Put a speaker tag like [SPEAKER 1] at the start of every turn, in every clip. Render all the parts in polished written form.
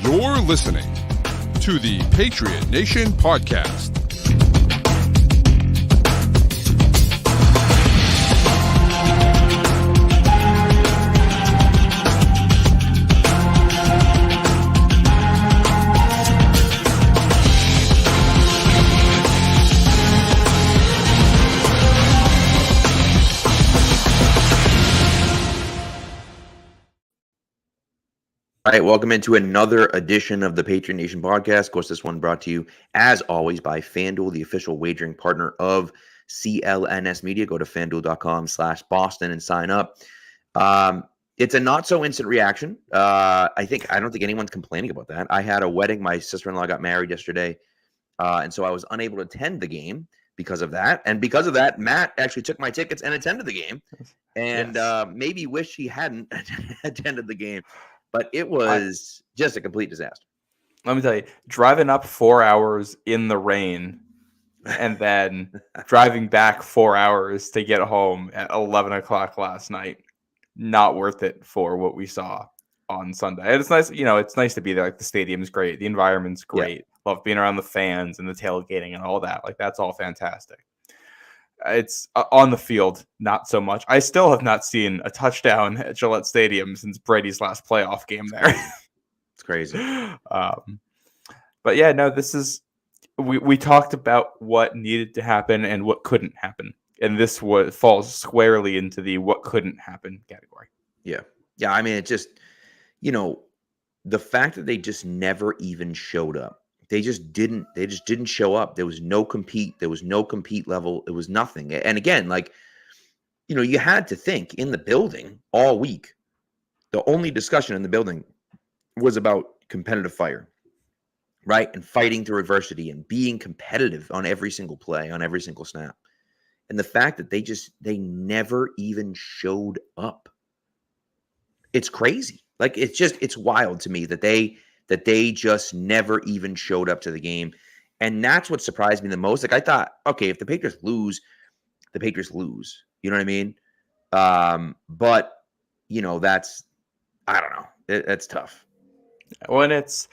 [SPEAKER 1] You're listening to the Patriot Nation Podcast.
[SPEAKER 2] All right, welcome into another edition of the Patriot Nation Podcast. Of course, this one brought to you, as always, by FanDuel, the official wagering partner of CLNS Media. Go to fanduel.com/Boston and sign up. It's a not so instant reaction. I don't think anyone's complaining about that. I had a wedding. My sister-in-law got married yesterday, and so I was unable to attend the game because of that. And because of that, Matt actually took my tickets and attended the game, and maybe wish he hadn't attended the game. But it was just a complete disaster.
[SPEAKER 3] Let me tell you, driving up 4 hours in the rain and then driving back 4 hours to get home at 11 o'clock last night, not worth it for what we saw on Sunday. And it's nice, it's nice to be there. Like, the stadium's great. The environment's great. Yeah. Love being around the fans and the tailgating and all that. Like, that's all fantastic. It's on the field, not so much. I still have not seen a touchdown at Gillette Stadium since Brady's last playoff game there.
[SPEAKER 2] It's crazy.
[SPEAKER 3] But yeah, no, this is we talked about what needed to happen and what couldn't happen, and this falls squarely into the what couldn't happen category.
[SPEAKER 2] Yeah. I mean, it just, the fact that they just never even showed up. They just didn't show up. There was no compete. There was no compete level. It was nothing. And again, you had to think in the building all week. The only discussion in the building was about competitive fire, right? And fighting through adversity and being competitive on every single play, on every single snap. And the fact that they never even showed up. It's crazy. It's wild to me that they just never even showed up to the game. And that's what surprised me the most. I thought, okay, if the Patriots lose, the Patriots lose. You know what I mean? But, that's, I don't know. It's tough.
[SPEAKER 3] Well, and it's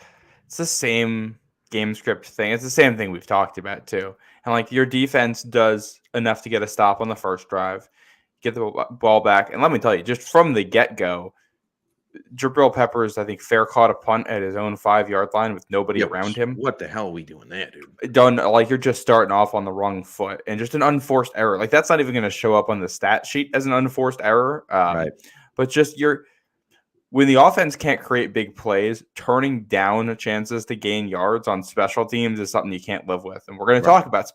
[SPEAKER 3] the same game script thing. It's the same thing we've talked about, too. And, your defense does enough to get a stop on the first drive, get the ball back. And let me tell you, just from the get-go, Jabril Peppers, I think, fair caught a punt at his own 5-yard line with nobody around him.
[SPEAKER 2] What the hell are we doing there, dude?
[SPEAKER 3] Done you're just starting off on the wrong foot, and just an unforced error. That's not even going to show up on the stat sheet as an unforced error.
[SPEAKER 2] Right.
[SPEAKER 3] But just when the offense can't create big plays, turning down chances to gain yards on special teams is something you can't live with. And we're going to talk about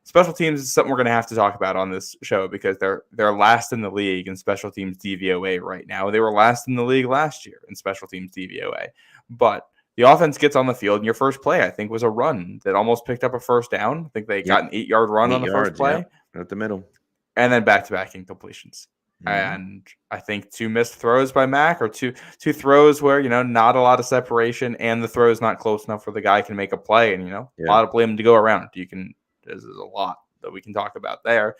[SPEAKER 3] special teams is something we're going to have to talk about on this show because they're last in the league in special teams DVOA right now. They were last in the league last year in special teams DVOA. But the offense gets on the field, and your first play, I think, was a run that almost picked up a first down. I think they got an 8-yard run on the first play.
[SPEAKER 2] At the middle.
[SPEAKER 3] And then back-to-back incompletions. Mm-hmm. And I think 2 missed throws by Mac, or two throws where, not a lot of separation, and the throw is not close enough where the guy can make a play. And, a lot of blame to go around. There's a lot that we can talk about there.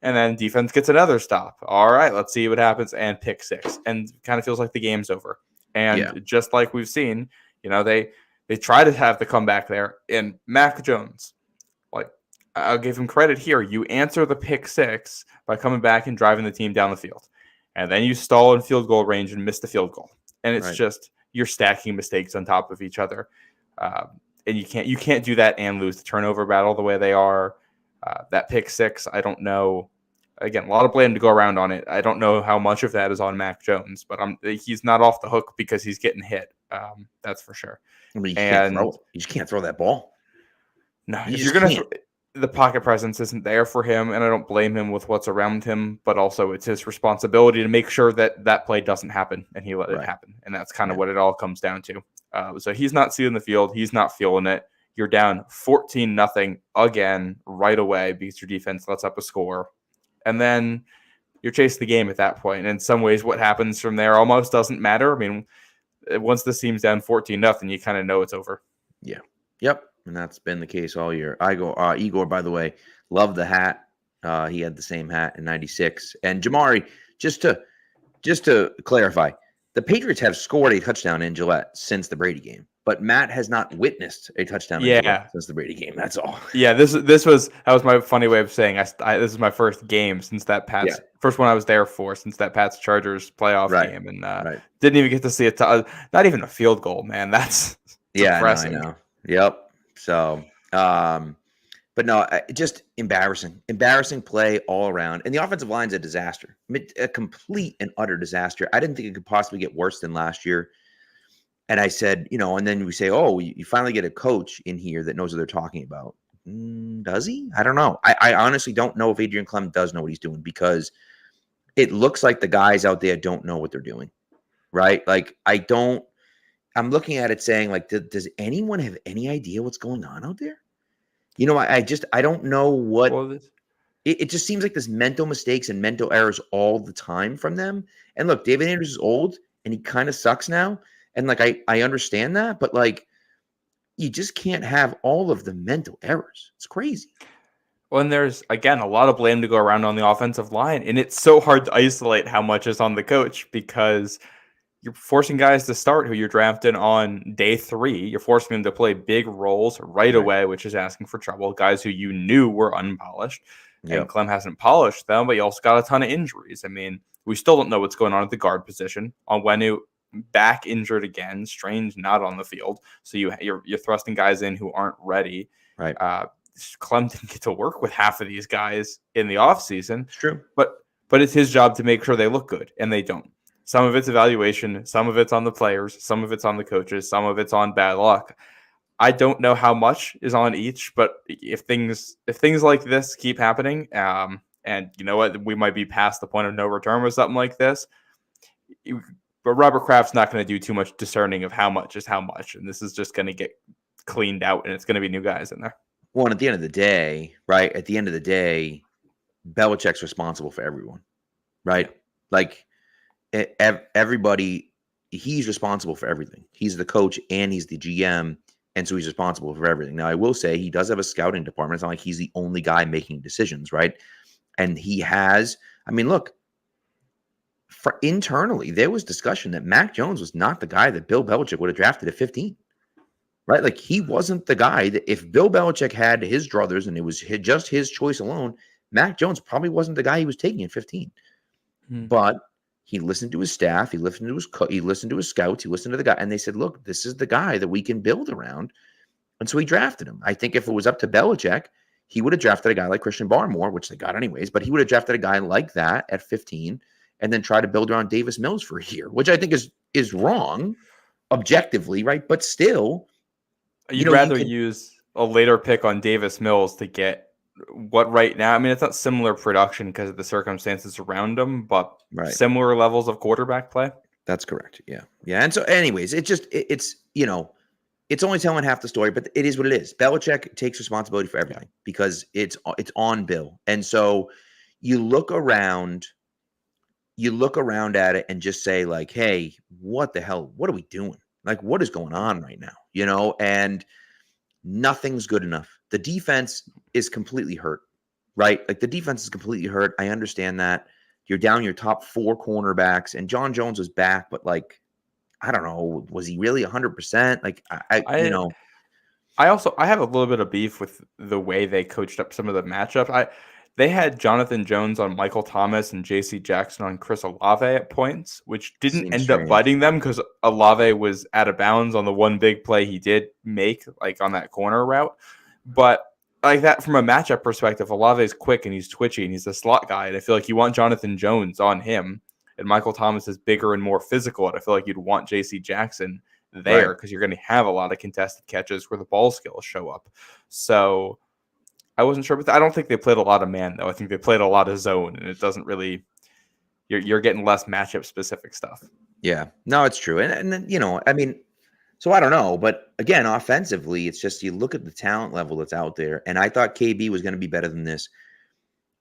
[SPEAKER 3] And then defense gets another stop. All right, let's see what happens. And pick 6. And kind of feels like the game's over. And just like we've seen, they try to have the comeback there. And Mac Jones, I'll give him credit here. You answer the pick 6 by coming back and driving the team down the field. And then you stall in field goal range and miss the field goal. And it's just you're stacking mistakes on top of each other. And you can't do that and lose the turnover battle the way they are. That pick 6, I don't know. Again, a lot of blame to go around on it. I don't know how much of that is on Mac Jones, but he's not off the hook because he's getting hit. That's for sure.
[SPEAKER 2] I mean, you just can't throw that ball.
[SPEAKER 3] No, the pocket presence isn't there for him, and I don't blame him with what's around him, but also it's his responsibility to make sure that play doesn't happen, and he let it happen. And that's kind of what it all comes down to. So he's not seeing the field. He's not feeling it. You're down 14-0 again right away because your defense lets up a score. And then you're chasing the game at that point. And in some ways, what happens from there almost doesn't matter. I mean, once this team's down 14-0, you kind of know it's over.
[SPEAKER 2] Yeah. Yep. And that's been the case all year. Igor, by the way, loved the hat. He had the same hat in '96. And Jamari, just to clarify, the Patriots have scored a touchdown in Gillette since the Brady game, but Matt has not witnessed a touchdown in Gillette since the Brady game. That's all.
[SPEAKER 3] Yeah, that was my funny way of saying this is my first game since that Pats first one I was there for since that Pats Chargers playoff game, and didn't even get to see not even a field goal, man. That's depressing.
[SPEAKER 2] I know. Yep. So, but no, just embarrassing play all around, and the offensive line's a disaster, a complete and utter disaster. I didn't think it could possibly get worse than last year. And I said, and then we say, oh, you finally get a coach in here that knows what they're talking about. Does he? I don't know. I honestly don't know if Adrian Clem does know what he's doing, because it looks like the guys out there don't know what they're doing, right? Like, I'm looking at it saying, like, does anyone have any idea what's going on out there? I don't know what. Well, it just seems like there's mental mistakes and mental errors all the time from them. And look, David Andrews is old and he kind of sucks now. And like, I understand that, but like, you just can't have all of the mental errors. It's crazy.
[SPEAKER 3] Well, and there's, again, a lot of blame to go around on the offensive line. And it's so hard to isolate how much is on the coach, because you're forcing guys to start who you're drafting on day 3. You're forcing them to play big roles right away, which is asking for trouble. Guys who you knew were unpolished. Yep. And Clem hasn't polished them, but you also got a ton of injuries. I mean, we still don't know what's going on at the guard position. Onwenu back injured again, Strange not on the field, so you're thrusting guys in who aren't ready.
[SPEAKER 2] Right.
[SPEAKER 3] Clem didn't get to work with half of these guys in the offseason.
[SPEAKER 2] It's true.
[SPEAKER 3] But it's his job to make sure they look good, and they don't. Some of it's evaluation, some of it's on the players, some of it's on the coaches, some of it's on bad luck. I don't know how much is on each, but if things like this keep happening, and you know what, we might be past the point of no return with something like this. But Robert Kraft's not going to do too much discerning of how much is how much. And this is just going to get cleaned out, and it's going to be new guys in there.
[SPEAKER 2] Well, and at the end of the day, right? At the end of the day, Belichick's responsible for everyone, right? Like, everybody, he's responsible for everything. He's the coach and he's the GM. And so he's responsible for everything. Now, I will say he does have a scouting department. It's not like he's the only guy making decisions, right? And he has, I mean, look, internally, there was discussion that Mac Jones was not the guy that Bill Belichick would have drafted at 15, right? Like, he wasn't the guy that, if Bill Belichick had his druthers and it was just his choice alone, Mac Jones probably wasn't the guy he was taking at 15. But he listened to his staff, he listened to his scouts, he listened to the guy, and they said, look, this is the guy that we can build around. And so he drafted him. I think if it was up to Belichick, he would have drafted a guy like Christian Barmore, which they got anyways, but he would have drafted a guy like that at 15 and then try to build around Davis Mills for a year, which I think is wrong objectively, right? But still,
[SPEAKER 3] you'd rather use a later pick on Davis Mills to get what right now, I mean, it's not similar production because of the circumstances around him, but similar levels of quarterback play.
[SPEAKER 2] That's correct. Yeah. Yeah. And so anyways, it's only telling half the story, but it is what it is. Belichick takes responsibility for everything because it's on Bill. And so you look around at it and just say, like, hey, what the hell? What are we doing? Like, what is going on right now? And nothing's good enough. The defense is completely hurt, right? Like, the defense is completely hurt. I understand that. You're down your top 4 cornerbacks, and John Jones was back, but like, I don't know, was he really 100%? Like, I have a little bit of beef with the way they coached up some of the matchups. They had Jonathan Jones on Michael Thomas and J.C. Jackson on Chris Olave at points, which didn't end up biting them because Olave was out of bounds on the one big play he did make, like on that corner route. But like that, from a matchup perspective, Olave is quick and he's twitchy and he's a slot guy. And I feel like you want Jonathan Jones on him, and Michael Thomas is bigger and more physical. And I feel like you'd want J.C. Jackson there because you're going to have a lot of contested catches where the ball skills show up. So I wasn't sure, but I don't think they played a lot of man, though. I think they played a lot of zone, and it doesn't really – you're getting less matchup-specific stuff. Yeah. No, it's true. And then, I mean, so I don't know. But, again, offensively, it's just you look at the talent level that's out there, and I thought KB was going to be better than this.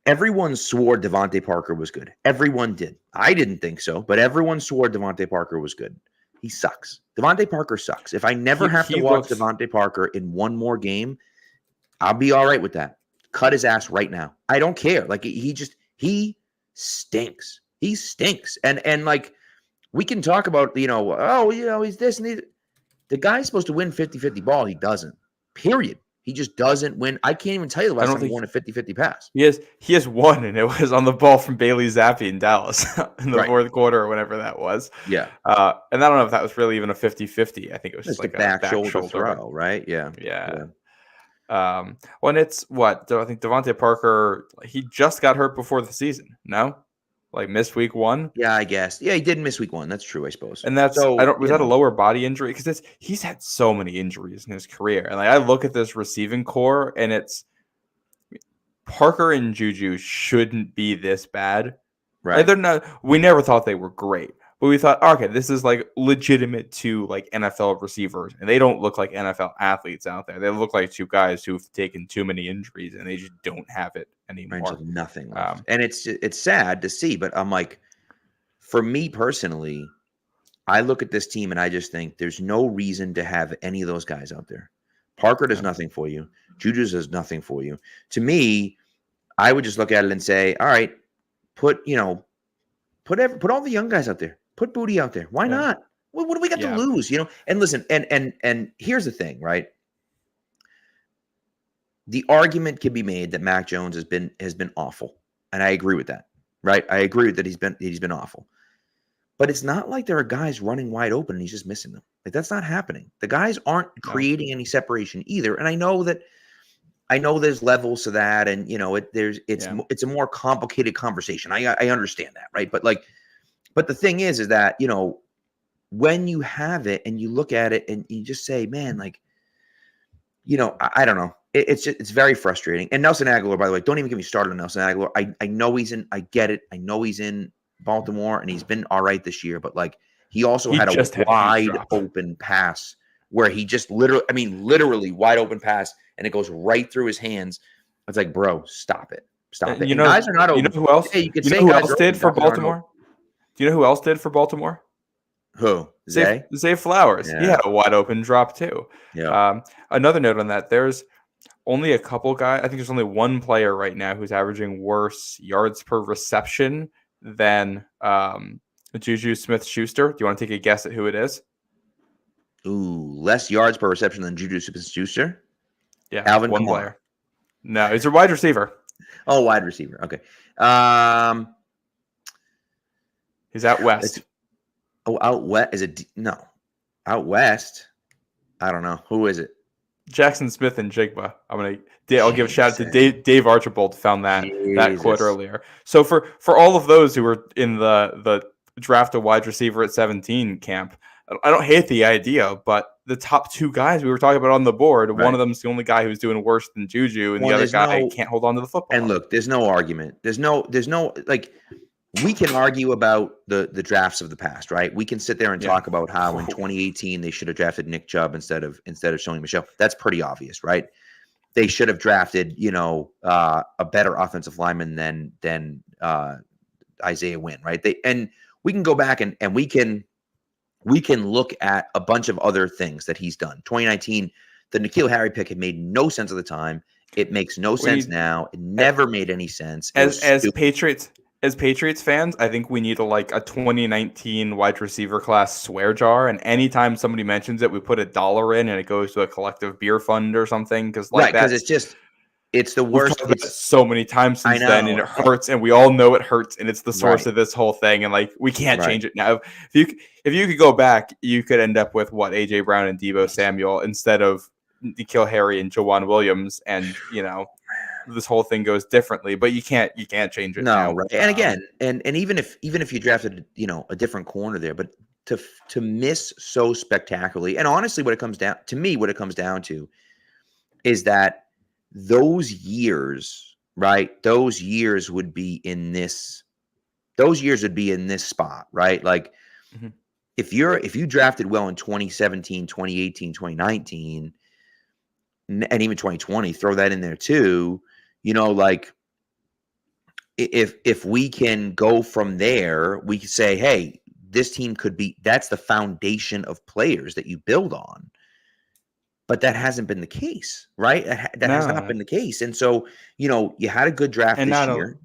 [SPEAKER 2] Everyone swore Devontae Parker was good. Everyone did. I didn't think so, but everyone swore Devontae Parker was good. He sucks. Devontae Parker sucks. If I never have to watch Devontae Parker in one more game, I'll be all right with that. Cut his ass right now. I don't care. Like, he stinks. He stinks. And like, We can talk about, he's this and he's, the guy's supposed to win 50-50 ball. He doesn't. Period. He just doesn't win. I can't even tell you the last time he won a 50-50 pass.
[SPEAKER 3] He has one, and it was on the ball from Bailey Zappi in Dallas in the fourth quarter or whenever that was.
[SPEAKER 2] Yeah.
[SPEAKER 3] And I don't know if that was really even a 50-50. I think it was just like
[SPEAKER 2] a back shoulder throw, right? Yeah.
[SPEAKER 3] Well, and it's what? I think Devontae Parker, he just got hurt before the season, no? Like missed week 1?
[SPEAKER 2] Yeah, I guess. Yeah, he didn't miss week 1. That's true, I suppose.
[SPEAKER 3] And was that a lower body injury? Because he's had so many injuries in his career. And like I look at this receiving core, and it's Parker and Juju shouldn't be this bad.
[SPEAKER 2] Right.
[SPEAKER 3] Like they're not. We never thought they were great. But we thought, okay, this is like legitimate to like NFL receivers, and they don't look like NFL athletes out there. They look like two guys who've taken too many injuries, and they just don't have it anymore.
[SPEAKER 2] Nothing left. And it's sad to see, but I'm like, for me personally, I look at this team and I just think there's no reason to have any of those guys out there. Parker does nothing for you. Juju does nothing for you. To me, I would just look at it and say, all right, put all the young guys out there. Put Booty out there. Why not? What do we got to lose? And listen, and here's the thing, right? The argument can be made that Mac Jones has been awful, and I agree with that. Right? I agree that he's been awful. But it's not like there are guys running wide open and he's just missing them. Like that's not happening. The guys aren't creating any separation either. And I know there's levels to that, and it's a more complicated conversation. I understand that, right? But the thing is that, when you have it and you look at it and you just say, man, like, I don't know. It's very frustrating. And Nelson Aguilar, by the way, don't even get me started on Nelson Aguilar. I know I get it. I know he's in Baltimore and he's been all right this year, but like he had a wide open pass where he just literally wide open pass and it goes right through his hands. It's like, bro, stop it. Stop it. Guys are not open.
[SPEAKER 3] You know who else?
[SPEAKER 2] Hey,
[SPEAKER 3] who else did for Baltimore? Do you know who else did for Baltimore?
[SPEAKER 2] Who?
[SPEAKER 3] Zay Flowers. Yeah. He had a wide open drop too.
[SPEAKER 2] Yeah.
[SPEAKER 3] Another note on that, there's only a couple guys. I think there's only one player right now who's averaging worse yards per reception than Juju Smith-Schuster. Do you want to take a guess at who it is?
[SPEAKER 2] Ooh, less yards per reception than Juju Smith-Schuster?
[SPEAKER 3] Yeah,
[SPEAKER 2] Alvin
[SPEAKER 3] one
[SPEAKER 2] Kamara.
[SPEAKER 3] Player. No, he's a wide receiver.
[SPEAKER 2] Oh, wide receiver. Okay.
[SPEAKER 3] He's out west.
[SPEAKER 2] Out west? Is it? No. Out west? I don't know. Who is it?
[SPEAKER 3] Jackson Smith and Jigba. I'll give a shout out to Dave Archibald. Found that quote earlier. So for all of those who were in the draft a wide receiver at 17 camp, I don't hate the idea, but the top two guys we were talking about on the board, right. One of them is the only guy who's doing worse than Juju, and the other guy can't hold on to the football.
[SPEAKER 2] And look, there's no argument. There's no like. We can argue about the drafts of the past, right? We can sit there and talk about how in 2018 they should have drafted Nick Chubb instead of Sony Michel. That's pretty obvious, right? They should have drafted, a better offensive lineman than Isaiah Wynn, right? And we can go back and we can look at a bunch of other things that he's done. 2019, the N'Keal Harry pick had made no sense at the time. It makes no sense now. It never made any sense.
[SPEAKER 3] As Patriots fans, I think we need a 2019 wide receiver class swear jar, and anytime somebody mentions it, we put $1 in, and it goes to a collective beer fund or something. Because
[SPEAKER 2] it's the worst.
[SPEAKER 3] We've talked about it so many times since then, and it hurts, and we all know it hurts, and it's the source of this whole thing, and we can't change it now. If you could go back, you could end up with AJ Brown and Deebo Samuel instead of N'Keal Harry and Jawan Williams, and this whole thing goes differently, but you can't change it now.
[SPEAKER 2] Right. And again, and even if you drafted a different corner there, but to miss so spectacularly, and honestly, what it comes down to is that those years, right? Those years would be in this spot, right? Like if you drafted well in 2017, 2018, 2019, and even 2020, throw that in there too. If we can go from there, we can say, hey, this team could be, that's the foundation of players that you build on. But that hasn't been the case, right? That has not been the case. And so, you had a good draft this year,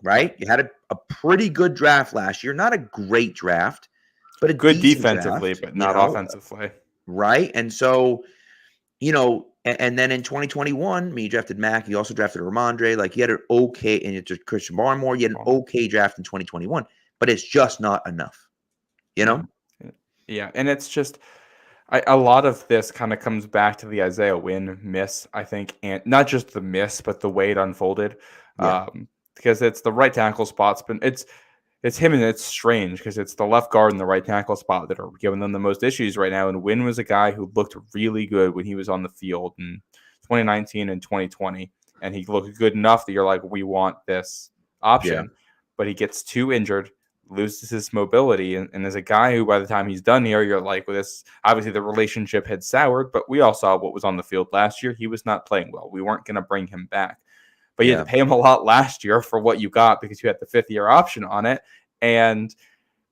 [SPEAKER 2] right? You had a pretty good draft last year, not a great draft, but a
[SPEAKER 3] good
[SPEAKER 2] decent
[SPEAKER 3] defensively,
[SPEAKER 2] draft,
[SPEAKER 3] but not offensively.
[SPEAKER 2] Right? And so, and then in 2021, you drafted Mac. You also drafted Ramondre. Like, you had an okay, and it's Christian Barmore. You had an okay draft in 2021, but it's just not enough,
[SPEAKER 3] Yeah, and it's just a lot of this kind of comes back to the Isaiah Wynn miss, I think, and not just the miss, but the way it unfolded.
[SPEAKER 2] Yeah.
[SPEAKER 3] Because it's the right tackle spots, but it's him, and it's strange because it's the left guard and the right tackle spot that are giving them the most issues right now. And Wynn was a guy who looked really good when he was on the field in 2019 and 2020, and he looked good enough that you're like, we want this option. But he gets too injured, loses his mobility, and as a guy who, by the time he's done here, you're like, well, this obviously the relationship had soured, but we all saw what was on the field last year. He was not playing well. We weren't going to bring him back, but you had to pay him a lot last year for what you got because you had the 5th-year option on it, and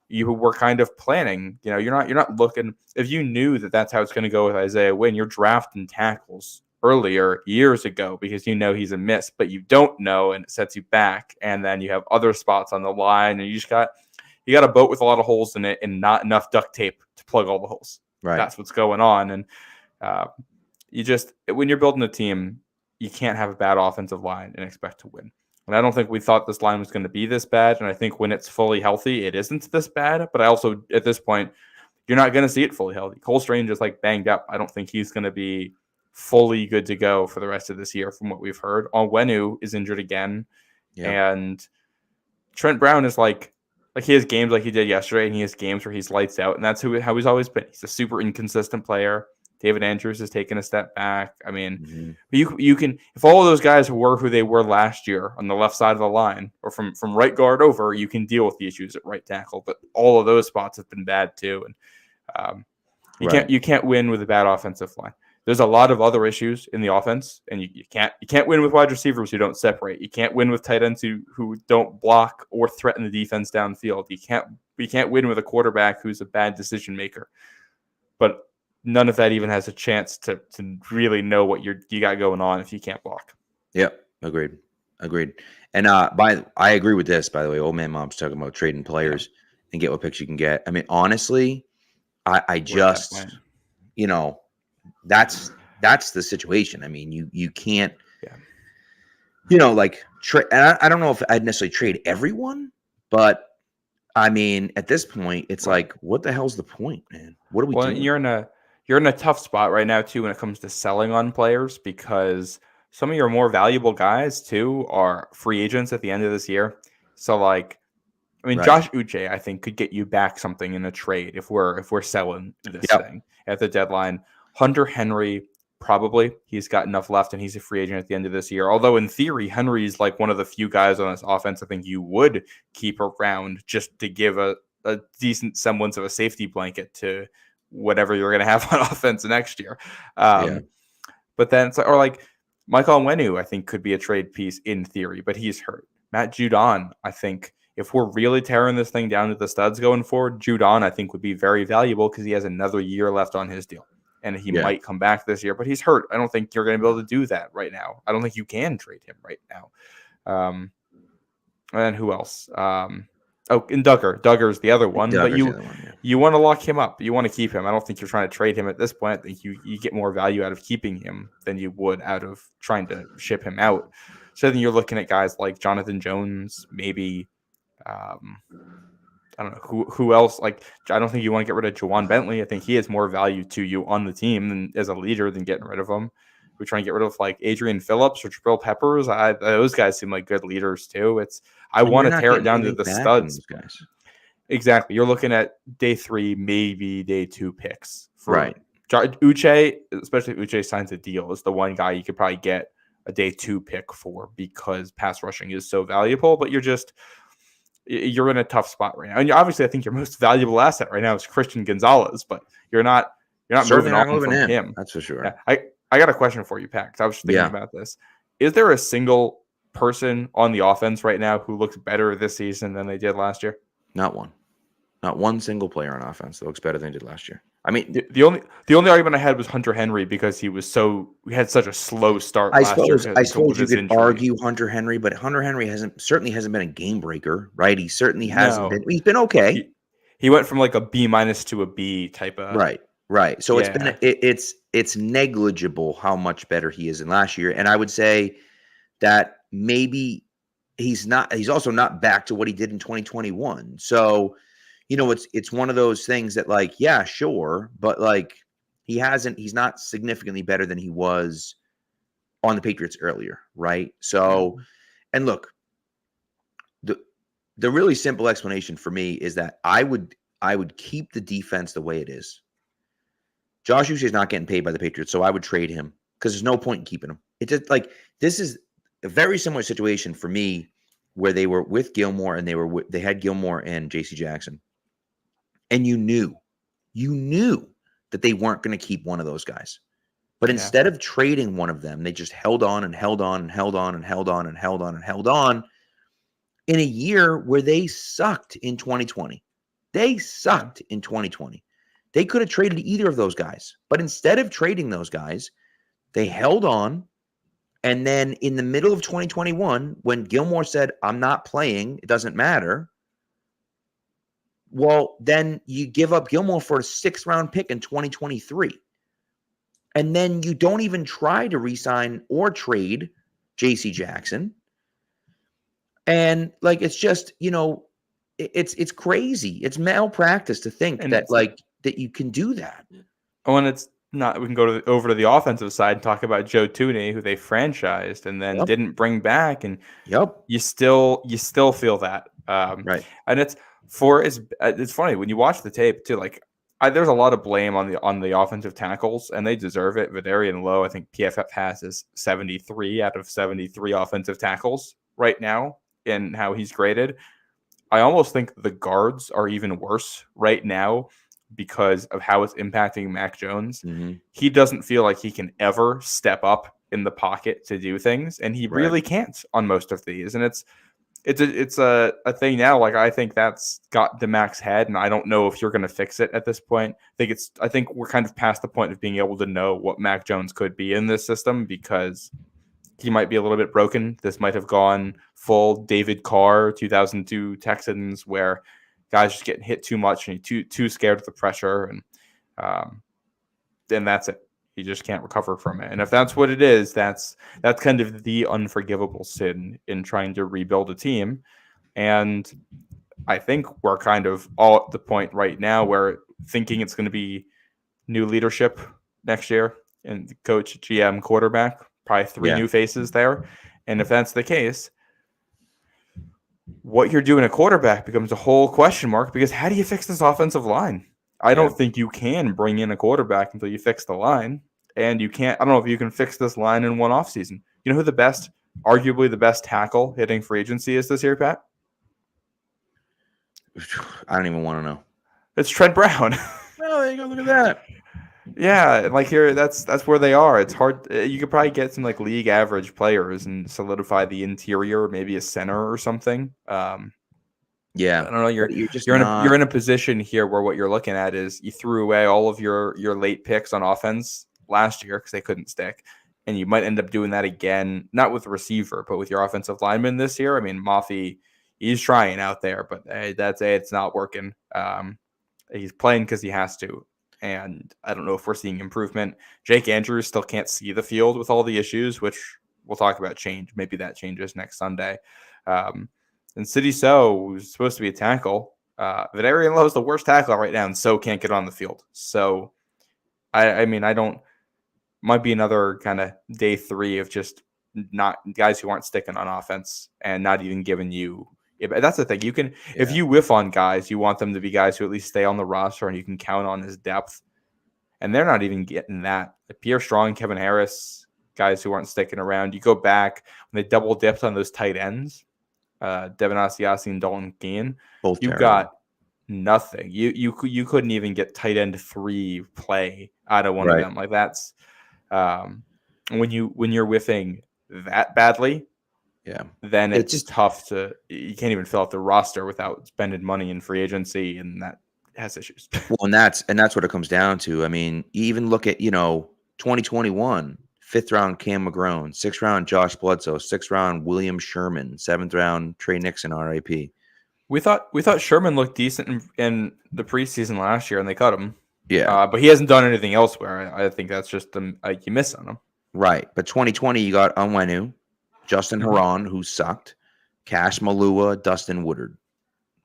[SPEAKER 3] you were kind of planning. You're not looking. If you knew that that's how it's going to go with Isaiah Wynn, you're drafting tackles earlier years ago because he's a miss, but you don't know, and it sets you back. And then you have other spots on the line, and you got a boat with a lot of holes in it and not enough duct tape to plug all the holes.
[SPEAKER 2] Right.
[SPEAKER 3] That's what's going on. And when you're building a team, you can't have a bad offensive line and expect to win. And I don't think we thought this line was going to be this bad. And I think when it's fully healthy, it isn't this bad. But I also, at this point, you're not going to see it fully healthy. Cole Strange is banged up. I don't think he's going to be fully good to go for the rest of this year from what we've heard. Onwenu is injured again. Yeah. And Trent Brown is he has games like he did yesterday, and he has games where he's lights out, and that's how he's always been. He's a super inconsistent player. David Andrews has taken a step back. I mean, you can, if all of those guys were who they were last year on the left side of the line, or from right guard over, you can deal with the issues at right tackle. But all of those spots have been bad too, and you can't win with a bad offensive line. There's a lot of other issues in the offense, and you can't win with wide receivers who don't separate. You can't win with tight ends who don't block or threaten the defense downfield. You can't win with a quarterback who's a bad decision maker. But none of that even has a chance to really know what you got going on if you can't block.
[SPEAKER 2] Yep, agreed. And I agree with this, by the way. Old Man Mom's talking about trading players and get what picks you can get. I mean, honestly, I just that's the situation. I mean, you can't, and I don't know if I'd necessarily trade everyone, but I mean, at this point, it's what the hell's the point, man? What are we doing?
[SPEAKER 3] You're in a tough spot right now too when it comes to selling on players, because some of your more valuable guys too are free agents at the end of this year. So Josh Uche, I think, could get you back something in a trade if we're selling this thing at the deadline. Hunter Henry, probably. He's got enough left, and he's a free agent at the end of this year. Although, in theory, Henry's one of the few guys on this offense I think you would keep around just to give a decent semblance of a safety blanket to whatever you're going to have on offense next year. But then it's Michael Onwenu, I think, could be a trade piece in theory, but he's hurt. Matt Judon, I think, if we're really tearing this thing down to the studs going forward, Judon, I think, would be very valuable because he has another year left on his deal. And he might come back this year, but he's hurt. I don't think you're going to be able to do that right now. I don't think you can trade him right now. And then who else? And Duggar. Duggar's the other one. But you want to lock him up. You want to keep him. I don't think you're trying to trade him at this point. I think you get more value out of keeping him than you would out of trying to ship him out. So then you're looking at guys like Jonathan Jones, maybe. I don't know who else. I don't think you want to get rid of Jawan Bentley. I think he has more value to you on the team than as a leader than getting rid of him. We're trying to get rid of Adrian Phillips or Jabril Peppers. Those guys seem like good leaders too. I want to tear it down to the studs. Guys. Exactly. You're looking at day 3, maybe day 2 picks.
[SPEAKER 2] Right.
[SPEAKER 3] Uche, especially if Uche signs a deal, is the one guy you could probably get a day 2 pick for because pass rushing is so valuable. But you're in a tough spot right now. And obviously, I think your most valuable asset right now is Christian Gonzalez, but you're not moving on from him.
[SPEAKER 2] That's for sure.
[SPEAKER 3] Yeah. I got a question for you, Pat, because I was just thinking about this. Is there a single person on the offense right now who looks better this season than they did last year?
[SPEAKER 2] Not one. Not one single player on offense that looks better than they did last year. I mean,
[SPEAKER 3] the only argument I had was Hunter Henry because we had such a slow start last year.
[SPEAKER 2] I suppose you could argue Hunter Henry, but Hunter Henry certainly hasn't been a game breaker, right? He certainly hasn't been. He's been okay.
[SPEAKER 3] He went from like a B- to a B type of.
[SPEAKER 2] Right. So
[SPEAKER 3] Yeah.
[SPEAKER 2] it's negligible how much better he is than last year. And I would say that maybe he's also not back to what he did in 2021. So, it's one of those things that, like, yeah, sure, but like he's not significantly better than he was on the Patriots earlier, right? So, and look, the really simple explanation for me is that I would keep the defense the way it is. Josh Uche is not getting paid by the Patriots, so I would trade him because there's no point in keeping him. It just, like, this is a very similar situation for me where they were with Gilmore and they had Gilmore and JC Jackson. And you knew that they weren't going to keep one of those guys. But instead of trading one of them, they just held on and held on and held on and held on and held on and held on in a year where they sucked in 2020. They sucked in 2020. They could have traded either of those guys. But instead of trading those guys, they held on. And then in the middle of 2021, when Gilmore said, I'm not playing, it doesn't matter. Well, then you give up Gilmore for a 6th-round pick in 2023. And then you don't even try to re-sign or trade JC Jackson. And, like, it's just, it's crazy. It's malpractice to think that you can do that.
[SPEAKER 3] Oh, and it's not. We can go over to the offensive side and talk about Joe Tooney, who they franchised and then didn't bring back, and you still feel that,
[SPEAKER 2] right?
[SPEAKER 3] And it's funny when you watch the tape too. Like, there's a lot of blame on the offensive tackles, and they deserve it. Vidarian Lowe, I think PFF has is 73 out of 73 offensive tackles right now in how he's graded. I almost think the guards are even worse right now because of how it's impacting Mac Jones.
[SPEAKER 2] Mm-hmm.
[SPEAKER 3] He doesn't feel like he can ever step up in the pocket to do things, and he really can't on most of these. And it's a thing now. Like, I think that's got to Mac's head, and I don't know if you're going to fix it at this point. I think we're kind of past the point of being able to know what Mac Jones could be in this system, because he might be a little bit broken. This might have gone full David Carr 2002 Texans, where guys just getting hit too much and too scared of the pressure, and then that's it. He just can't recover from it. And if that's what it is, that's kind of the unforgivable sin in trying to rebuild a team. And I think we're kind of all at the point right now where thinking it's going to be new leadership next year, and the coach, GM, quarterback, probably 3 new faces there. And if that's the case, what you're doing at quarterback becomes a whole question mark, because how do you fix this offensive line? I don't think you can bring in a quarterback until you fix the line. And you can't, I don't know if you can fix this line in one offseason. You know who arguably the best tackle hitting free agency is this year, Pat?
[SPEAKER 2] I don't even want to know.
[SPEAKER 3] It's Trent Brown.
[SPEAKER 2] Oh, there you go. Look at that.
[SPEAKER 3] Yeah, like here, that's where they are. It's hard. You could probably get some like league average players and solidify the interior, maybe a center or something.
[SPEAKER 2] Yeah,
[SPEAKER 3] I don't know. You're in a position here where what you're looking at is you threw away all of your late picks on offense last year because they couldn't stick, and you might end up doing that again, not with receiver, but with your offensive lineman this year. I mean, Mafi, he's trying out there, but it's not working. He's playing because he has to. And I don't know if we're seeing improvement. Jake Andrews still can't see the field with all the issues, which we'll talk about change. Maybe that changes next Sunday. And City So, who's supposed to be a tackle, Vidarian Lowe is the worst tackle right now, and So can't get on the field. So, I mean, might be another kind of day 3 of just not guys who aren't sticking on offense and not even giving you. That's the thing. You can, if you whiff on guys, you want them to be guys who at least stay on the roster and you can count on his depth. And they're not even getting that. Like Pierre Strong, Kevin Harris, guys who aren't sticking around. You go back when they double dipped on those tight ends, Devin Asiasi and Dalton Keene.
[SPEAKER 2] Both
[SPEAKER 3] you
[SPEAKER 2] terrible.
[SPEAKER 3] Got nothing. You couldn't even get tight end 3 play out of one of them. Like that's when you're whiffing that badly.
[SPEAKER 2] Yeah,
[SPEAKER 3] then it's just tough you can't even fill out the roster without spending money in free agency, and that has issues.
[SPEAKER 2] Well, and that's what it comes down to. I mean, you even look at 2021, 5th round Cam McGrone, 6th round Josh Bledsoe, 6th round William Sherman, 7th round Trey Nixon, RIP.
[SPEAKER 3] We thought Sherman looked decent in the preseason last year, and they cut him.
[SPEAKER 2] Yeah.
[SPEAKER 3] But he hasn't done anything elsewhere. I think that's just you miss on him.
[SPEAKER 2] Right. But 2020, you got Onwenu, Justin Herron, who sucked, Cash Malua, Dustin Woodard,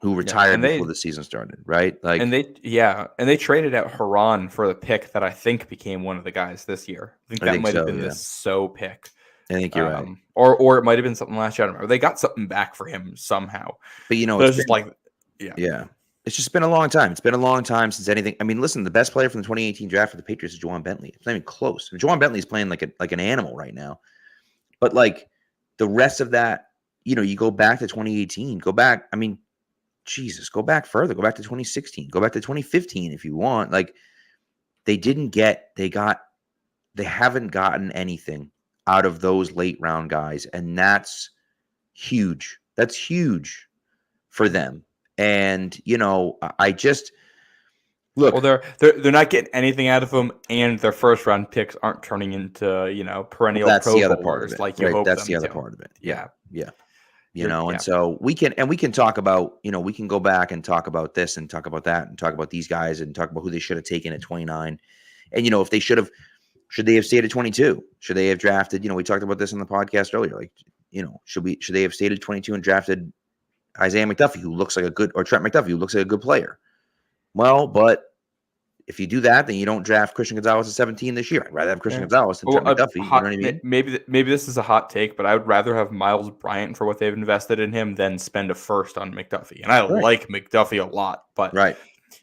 [SPEAKER 2] who retired before the season started, right? Like,
[SPEAKER 3] and they traded out Herron for the pick that I think became one of the guys this year. I think that might have been the So pick.
[SPEAKER 2] I think you're right.
[SPEAKER 3] Or it might have been something last year. I don't remember. They got something back for him somehow.
[SPEAKER 2] But it's just like, yeah. It's just been a long time. It's been a long time since anything. I mean, listen, the best player from the 2018 draft for the Patriots is Juwan Bentley. It's not even close. And Juwan Bentley is playing like an animal right now. But like the rest of that, you go back to 2018. Go back. I mean, Jesus, go back further. Go back to 2016. Go back to 2015 if you want. Like they haven't gotten anything out of those late round guys, and that's huge. That's huge for them. And I just look.
[SPEAKER 3] Well, they're not getting anything out of them, and their first round picks aren't turning into perennial Pro Bowlers like you hope.
[SPEAKER 2] That's the other part of it. Yeah. And so we can talk about we can go back and talk about this and talk about that and talk about these guys and talk about who they should have taken at 29, and if they should they have stayed at 22? Should they have drafted? We talked about this on the podcast earlier. Like, should they have stayed at 22 and drafted Isaiah McDuffie, who looks like or Trent McDuffie, who looks like a good player? Well, but if you do that, then you don't draft Christian Gonzalez at 17 this year. I'd rather have Christian Gonzalez than Trent McDuffie. You know what I mean?
[SPEAKER 3] Maybe this is a hot take, but I would rather have Miles Bryant for what they've invested in him than spend a first on McDuffie. And I like McDuffie a lot, but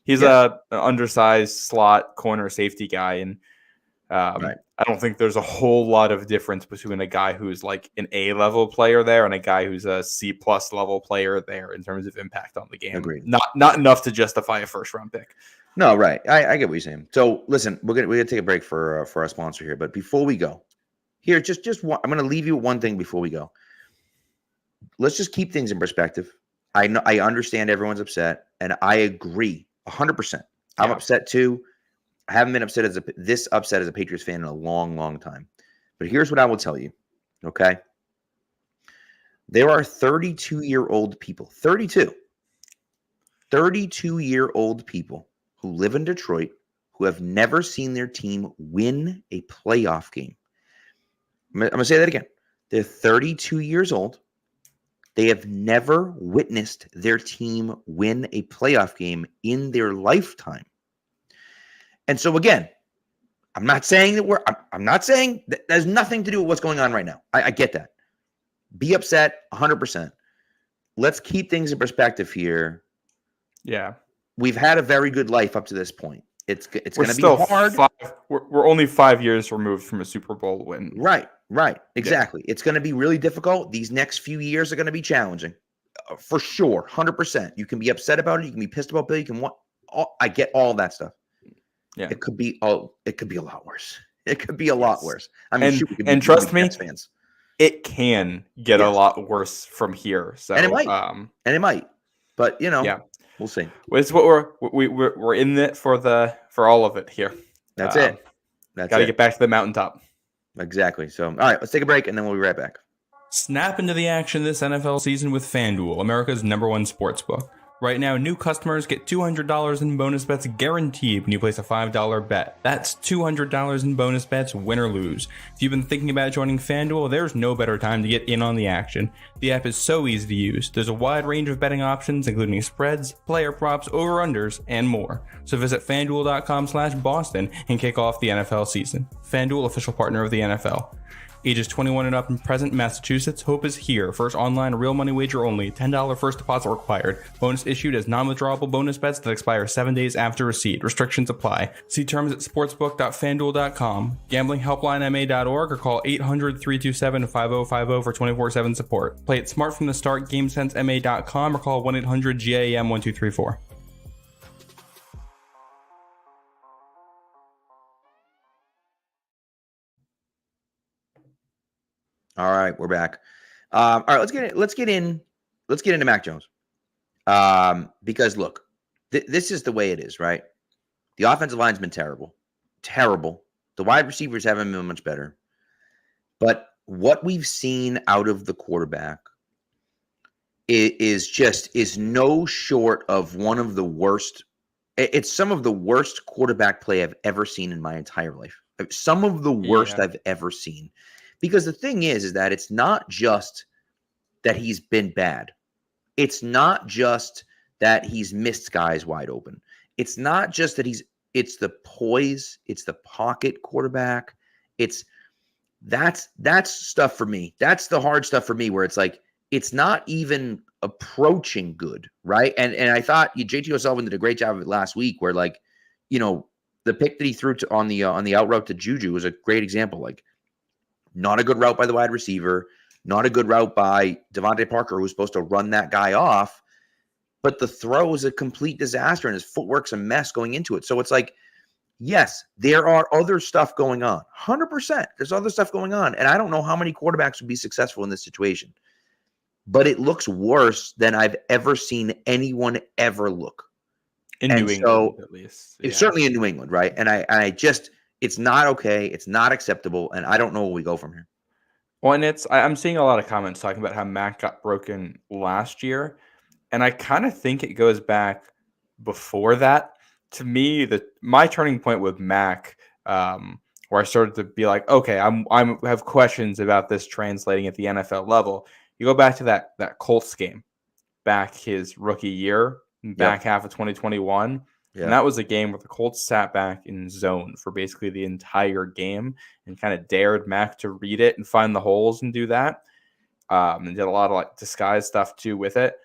[SPEAKER 3] he's an undersized slot corner safety guy, and I don't think there's a whole lot of difference between a guy who's like an A-level player there and a guy who's a C-plus level player there in terms of impact on the game.
[SPEAKER 2] Agreed.
[SPEAKER 3] Not enough to justify a first-round pick.
[SPEAKER 2] No, right. I get what you're saying. So listen, we're gonna take a break for our sponsor here. But before we go, here just one. I'm gonna leave you with one thing before we go. Let's just keep things in perspective. I understand everyone's upset, and I agree 100%. I'm upset too. I haven't been this upset as a Patriots fan in a long, long time. But here's what I will tell you. Okay. There are 32-year-old people, 32-year-old people who live in Detroit who have never seen their team win a playoff game. I'm going to say that again. They're 32 years old. They have never witnessed their team win a playoff game in their lifetime. And so again, I'm not saying that there's nothing to do with what's going on right now. I get that. Be upset 100%. Let's keep things in perspective here.
[SPEAKER 3] Yeah.
[SPEAKER 2] We've had a very good life up to this point. It's going to be hard.
[SPEAKER 3] We're only 5 years removed from a Super Bowl win.
[SPEAKER 2] Right. Exactly. Yeah. It's going to be really difficult. These next few years are going to be challenging. For sure. 100%. You can be upset about it. You can be pissed about Bill. I get all that stuff. Yeah. It could be a lot worse. It could be a lot worse. I mean,
[SPEAKER 3] trust me, fans. It can get a lot worse from here. So
[SPEAKER 2] and it might. But we'll see.
[SPEAKER 3] It's what we're in it for all of it here.
[SPEAKER 2] That's it.
[SPEAKER 3] Got to get back to the mountaintop.
[SPEAKER 2] Exactly. So, all right, let's take a break and then we'll be right back.
[SPEAKER 4] Snap into the action this NFL season with FanDuel, America's #1 sportsbook. Right now, new customers get $200 in bonus bets guaranteed when you place a $5 bet. That's $200 in bonus bets, win or lose. If you've been thinking about joining FanDuel, there's no better time to get in on the action. The app is so easy to use. There's a wide range of betting options, including spreads, player props, over-unders, and more. So visit FanDuel.com/Boston and kick off the NFL season. FanDuel, official partner of the NFL. Ages 21 and up and present, Massachusetts. Hope is here. First online real money wager only. $10 first deposit required. Bonus issued as non-withdrawable bonus bets that expire 7 days after receipt. Restrictions apply. See terms at sportsbook.fanduel.com. GamblingHelplineMA.org or call 800-327-5050 for 24/7 support. Play it smart from the start. GameSenseMA.com or call 1-800-GAM-1234.
[SPEAKER 2] All right, we're back. All right, let's get into Mac Jones. Because look, this is the way it is, right? The offensive line's been terrible. The wide receivers haven't been much better. But what we've seen out of the quarterback is no short of one of the worst. It's some of the worst quarterback play I've ever seen in my entire life. Some of the worst I've ever seen. Because the thing is that it's not just that he's been bad. It's not just that he's missed guys wide open. It's not just that it's the poise, it's the pocket quarterback. That's stuff for me. That's the hard stuff for me where it's like, it's not even approaching good, right? And I thought JT O'Sullivan did a great job of it last week where, like, you know, the pick that he threw on the out route to Juju was a great example. Like, not a good route by the wide receiver, not a good route by Devontae Parker, who was supposed to run that guy off, but the throw is a complete disaster and his footwork's a mess going into it. So it's like, yes, there are other stuff going on. 100%. There's other stuff going on. And I don't know how many quarterbacks would be successful in this situation. But it looks worse than I've ever seen anyone ever look.
[SPEAKER 3] In New England, at least.
[SPEAKER 2] It's certainly in New England, right? And I just, it's not okay. It's not acceptable. And I don't know where we go from here.
[SPEAKER 3] Well, and I'm seeing a lot of comments talking about how Mac got broken last year. And I kind of think it goes back before that. To me, my turning point with Mac, where I started to be like, okay, I have questions about this translating at the NFL level. You go back to that Colts game, back his rookie year, back half of 2021. And that was a game where the Colts sat back in zone for basically the entire game and kind of dared Mac to read it and find the holes and do that. And did a lot of like disguise stuff too with it.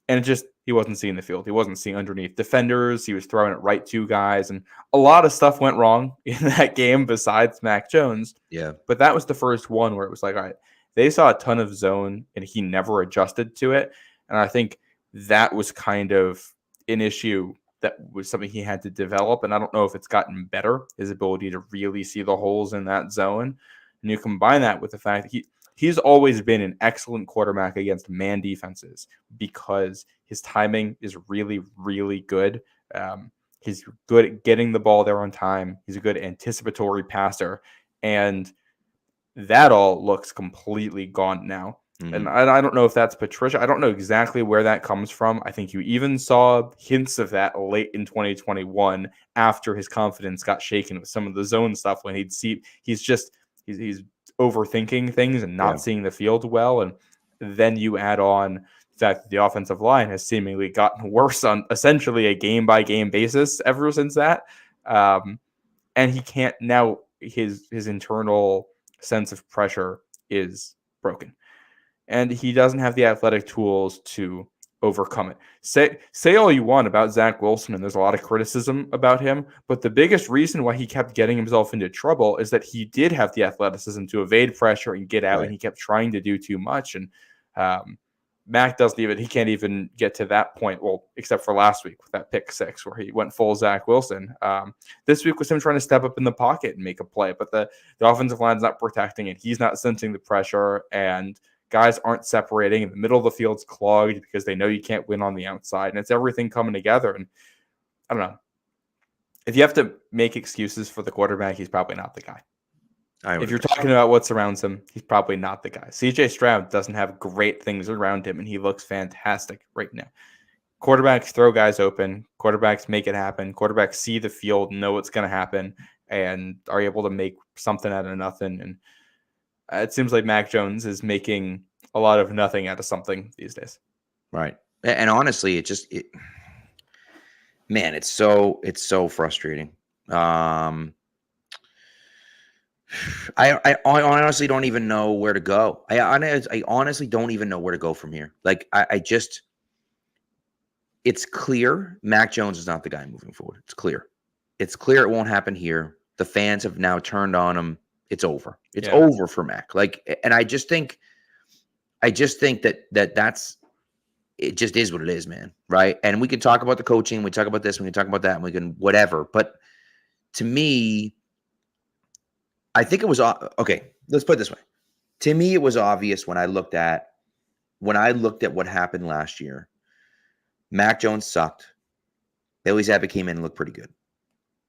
[SPEAKER 3] And he wasn't seeing the field. He wasn't seeing underneath defenders. He was throwing it right to guys. And a lot of stuff went wrong in that game besides Mac Jones.
[SPEAKER 2] Yeah.
[SPEAKER 3] But that was the first one where it was like, all right, they saw a ton of zone and he never adjusted to it. And I think that was kind of an issue that was something he had to develop. And I don't know if it's gotten better, his ability to really see the holes in that zone. And you combine that with the fact that he's always been an excellent quarterback against man defenses because his timing is really, really good. He's good at getting the ball there on time. He's a good anticipatory passer. And that all looks completely gone now. Mm-hmm. And I don't know if that's Patricia. I don't know exactly where that comes from. I think you even saw hints of that late in 2021 after his confidence got shaken with some of the zone stuff when he's overthinking things and not seeing the field well. And then you add on the fact that the offensive line has seemingly gotten worse on essentially a game-by-game basis ever since that. And he can't now, his internal sense of pressure is broken. And he doesn't have the athletic tools to overcome it. Say all you want about Zach Wilson, and there's a lot of criticism about him, but the biggest reason why he kept getting himself into trouble is that he did have the athleticism to evade pressure and get out, and he kept trying to do too much. And Mac he can't even get to that point, well, except for last week with that pick 6 where he went full Zach Wilson. This week was him trying to step up in the pocket and make a play, but the offensive line's not protecting it. He's not sensing the pressure, and guys aren't separating, and the middle of the field's clogged because they know you can't win on the outside, and it's everything coming together. And I don't know. If you have to make excuses for the quarterback, he's probably not the guy. If you're talking about what surrounds him, he's probably not the guy. CJ Stroud doesn't have great things around him, and he looks fantastic right now. Quarterbacks throw guys open. Quarterbacks make it happen. Quarterbacks see the field, know what's going to happen, and are able to make something out of nothing. And it seems like Mac Jones is making a lot of nothing out of something these days.
[SPEAKER 2] Right. And honestly, it's so frustrating. I honestly don't even know where to go. I honestly don't even know where to go from here. Like, it's clear Mac Jones is not the guy moving forward. It's clear. It's clear it won't happen here. The fans have now turned on him. It's over. It's over for Mac. Like, and I just think that's, it just is what it is, man. Right. And we can talk about the coaching. We talk about this. We can talk about that. And we can whatever. But to me, I think it was okay. Let's put it this way. To me, it was obvious when I looked at what happened last year. Mac Jones sucked. Bailey Zappi came in and looked pretty good.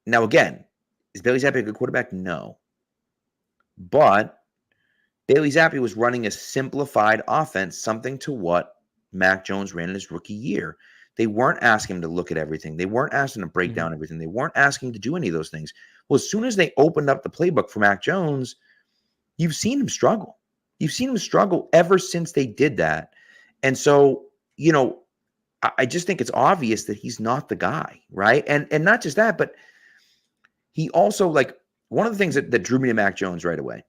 [SPEAKER 2] Now, again, is Bailey Zappi a good quarterback? No. But Bailey Zappi was running a simplified offense, something to what Mac Jones ran in his rookie year. They weren't asking him to look at everything. They weren't asking him to break down everything. They weren't asking him to do any of those things. Well, as soon as they opened up the playbook for Mac Jones, you've seen him struggle. You've seen him struggle ever since they did that. And so, I just think it's obvious that he's not the guy, right? And not just that, but he also, like, one of the things that drew me to Mac Jones right away,